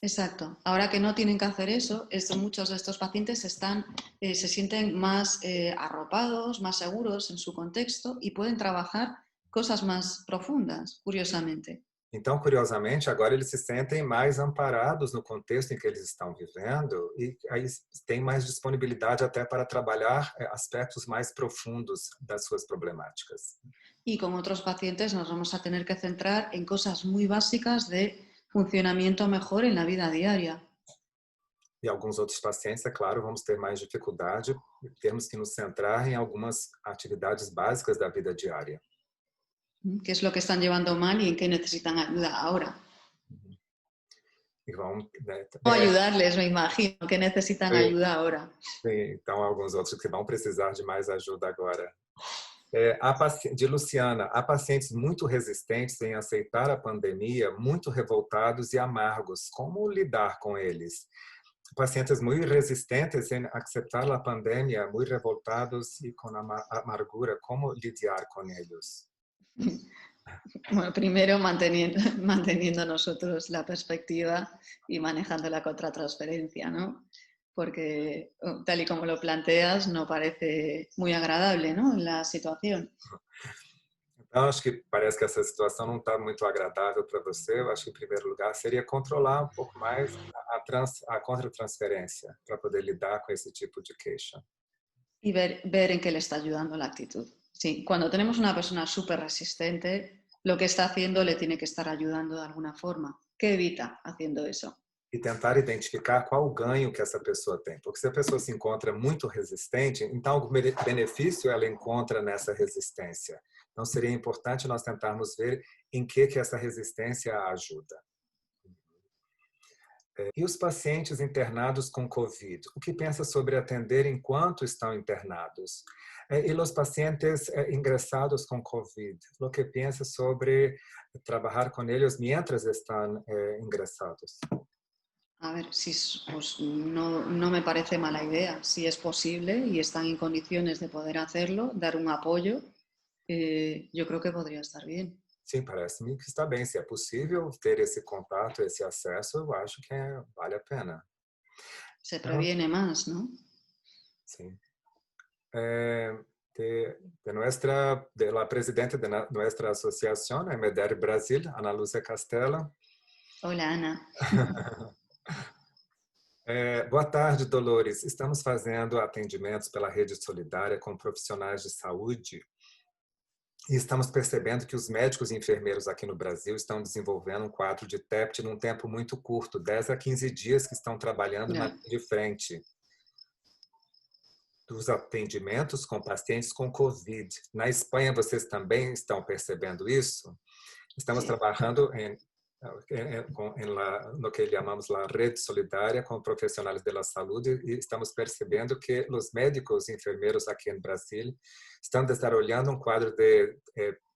Speaker 2: Exacto. Ahora que no tienen que hacer eso, muchos de estos pacientes se sienten más arropados, más seguros en su contexto y pueden trabajar cosas más profundas, curiosamente.
Speaker 1: Então, curiosamente, agora eles se sentem mais amparados no contexto em que eles estão vivendo e aí têm mais disponibilidade até para trabalhar aspectos mais profundos das suas problemáticas.
Speaker 2: Y con otros pacientes nos vamos a tener que centrar en cosas muy básicas de funcionamiento mejor en la vida diaria.
Speaker 1: E alguns outros pacientes, é claro, vamos ter mais dificuldade, temos que nos centrar em algumas atividades básicas da vida diária.
Speaker 2: ¿Qué es lo que están llevando mal y en qué necesitan ayuda ahora?
Speaker 1: E vão,
Speaker 2: O ayudarles, me imagino, que necesitan ayuda ahora.
Speaker 1: Sim, então alguns outros que vão precisar de mais ajuda agora. De Luciana, há pacientes muito resistentes em aceitar a pandemia, muito revoltados e amargos. Como lidar com eles? Pacientes muito resistentes em aceitar a pandemia, muito revoltados e com amargura. Como lidiar com eles?
Speaker 2: Bueno, primero manteniendo nosotros la perspectiva y manejando la contratransferencia, ¿no? Porque tal y como lo planteas no parece muy agradable, ¿no? La situación.
Speaker 1: Então, acho que parece que essa situação não está muito agradável para você. Eu acho que, em primeiro lugar, seria controlar um pouco mais a contratransferência para poder lidar com esse tipo de queixa.
Speaker 2: Y ver en qué le está ayudando la actitud. Sí, cuando tenemos una persona súper resistente, lo que está haciendo le tiene que estar ayudando de alguna forma. ¿Qué evita haciendo eso?
Speaker 1: E tentar identificar qual o ganho que essa pessoa tem. Porque se a pessoa se encontra muito resistente, então algum benefício ela encontra nessa resistência. Então seria importante nós tentarmos ver em que essa resistência ajuda. E os pacientes internados com COVID? O que pensa sobre atender enquanto estão internados? E os pacientes ingresados com COVID? O que pensa sobre trabalhar com eles mientras estão ingresados?
Speaker 2: A ver, pues no me parece mala idea. Si es posible y están en condiciones de poder hacerlo, dar un apoyo, yo creo que podría estar bien.
Speaker 1: Sim, parece-me que está bem. Se é possível ter esse contato, esse acesso, eu acho que vale a pena.
Speaker 2: Se previene más, ¿no?
Speaker 1: Sim. de la presidenta de nuestra asociación, EMDR Brasil, Ana Lúcia Castella.
Speaker 2: Hola, Ana.
Speaker 1: Boa tarde, Dolores. Estamos fazendo atendimentos pela rede solidária com profissionais de saúde e estamos percebendo que os médicos e enfermeiros aqui no Brasil estão desenvolvendo um quadro de TEPT num tempo muito curto, 10 a 15 dias que estão trabalhando na
Speaker 2: Ya.
Speaker 1: linha de frente dos atendimentos com pacientes com Covid. Na Espanha, vocês também estão percebendo isso? Estamos
Speaker 2: Sí.
Speaker 1: trabalhando no que chamamos a rede solidária com profissionais da saúde e estamos percebendo que os médicos e enfermeiros aqui no Brasil estão desarrollando um quadro de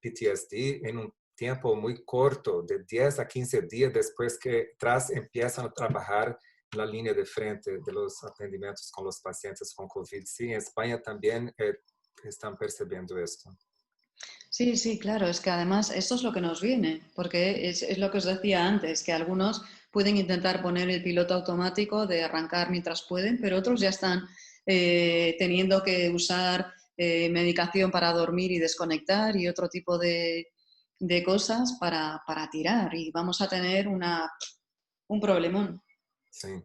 Speaker 1: PTSD em um tempo muito curto, de 10 a 15 dias depois que começam a trabalhar na linha de frente dos atendimentos com os pacientes com Covid. Sim, em Espanha também estão percebendo isso.
Speaker 2: Sí, sí, claro, es que además esto es lo que nos viene, porque es lo que os decía antes, que algunos pueden intentar poner el piloto automático de arrancar mientras pueden, pero otros ya están teniendo que usar medicación para dormir y desconectar y otro tipo de cosas para tirar y vamos a tener un problemón.
Speaker 1: Sim.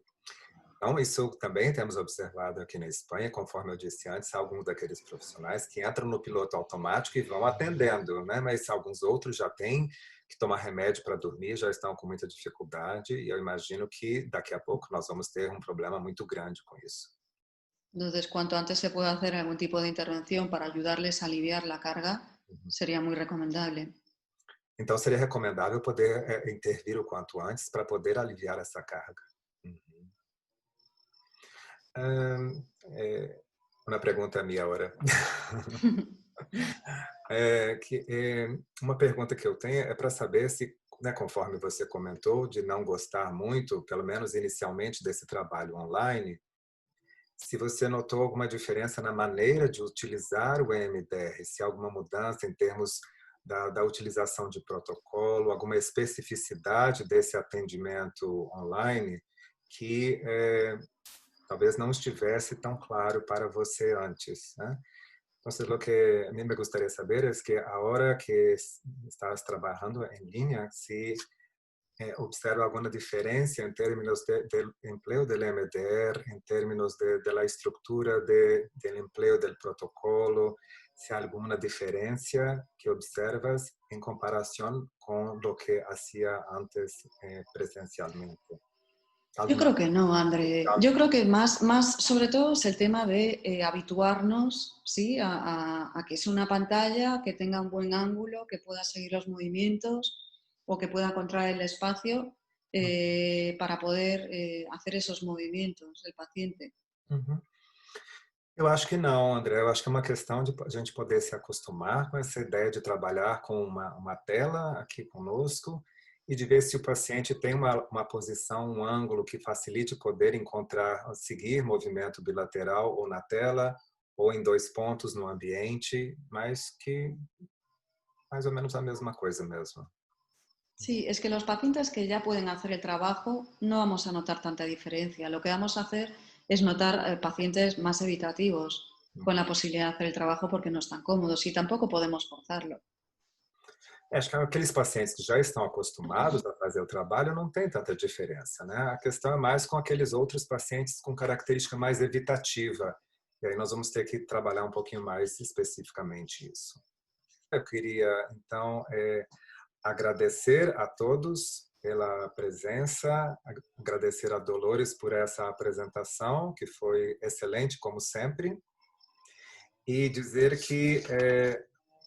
Speaker 1: Então, isso também temos observado aqui na Espanha, conforme eu disse antes, alguns daqueles profissionais que entram no piloto automático e vão atendendo, né? Mas alguns outros já têm que tomar remédio para dormir, já estão com muita dificuldade e eu imagino que daqui a pouco nós vamos ter um problema muito grande com isso.
Speaker 2: Entonces, cuanto antes se pueda hacer algún tipo de intervención para ayudarles a aliviar la carga, sería muy recomendable.
Speaker 1: Então, seria recomendável poder intervir o quanto antes para poder aliviar essa carga. Uma pergunta minha agora. Uma pergunta que eu tenho é para saber se, né, conforme você comentou, de não gostar muito, pelo menos inicialmente, desse trabalho online, se você notou alguma diferença na maneira de utilizar o EMDR, se há alguma mudança em termos da utilização de protocolo, alguma especificidade desse atendimento online que talvez não estivesse tão claro para você antes, né? Entonces, lo que a mí me gustaría saber es que ahora que estás trabajando en línea, si observa alguna diferencia en términos del empleo del MDR, en términos de la estructura del empleo del protocolo, si hay alguna diferencia que observas en comparación con lo que hacía antes presencialmente.
Speaker 2: Yo creo que no, André. Yo creo que más sobre todo es el tema de habituarnos, ¿sí? a que es una pantalla, que tenga un buen ángulo, que pueda seguir los movimientos o que pueda contraer el espacio para poder hacer esos movimientos del paciente.
Speaker 1: Eu acho que não, André. Eu acho que é uma questão de a gente poder se acostumar com essa ideia de trabalhar com uma tela aqui conosco e de ver se o paciente tem uma posição, um ângulo que facilite poder encontrar, seguir movimento bilateral ou na tela ou em 2 pontos no ambiente, mas que mais ou menos a mesma coisa mesmo.
Speaker 2: Sí, es que los pacientes que ya pueden hacer el trabajo no vamos a notar tanta diferencia. Lo que vamos a hacer es notar pacientes más evitativos con la posibilidad de hacer el trabajo porque no están cómodos y tampoco podemos forzarlo.
Speaker 1: Acho que aqueles pacientes que já estão acostumados a fazer o trabalho não tem tanta diferença, né? A questão é mais com aqueles outros pacientes com característica mais evitativa. E aí nós vamos ter que trabalhar um pouquinho mais especificamente isso. Eu queria, então, agradecer a todos pela presença, agradecer a Dolores por essa apresentação, que foi excelente, como sempre, e dizer que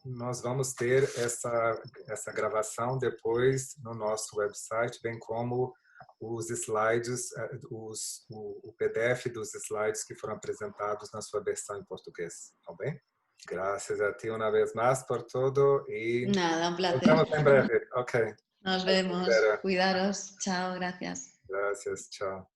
Speaker 1: nós vamos ter essa gravação depois no nosso website, bem como os slides, o PDF dos slides que foram apresentados na sua versão em português. Tá bem? Gracias a ti una vez más por todo y
Speaker 2: Nada, un
Speaker 1: nos
Speaker 2: placer.
Speaker 1: vemos en breve. Ok.
Speaker 2: Nos vemos. Cuidaros. Chao, gracias.
Speaker 1: Gracias, chao.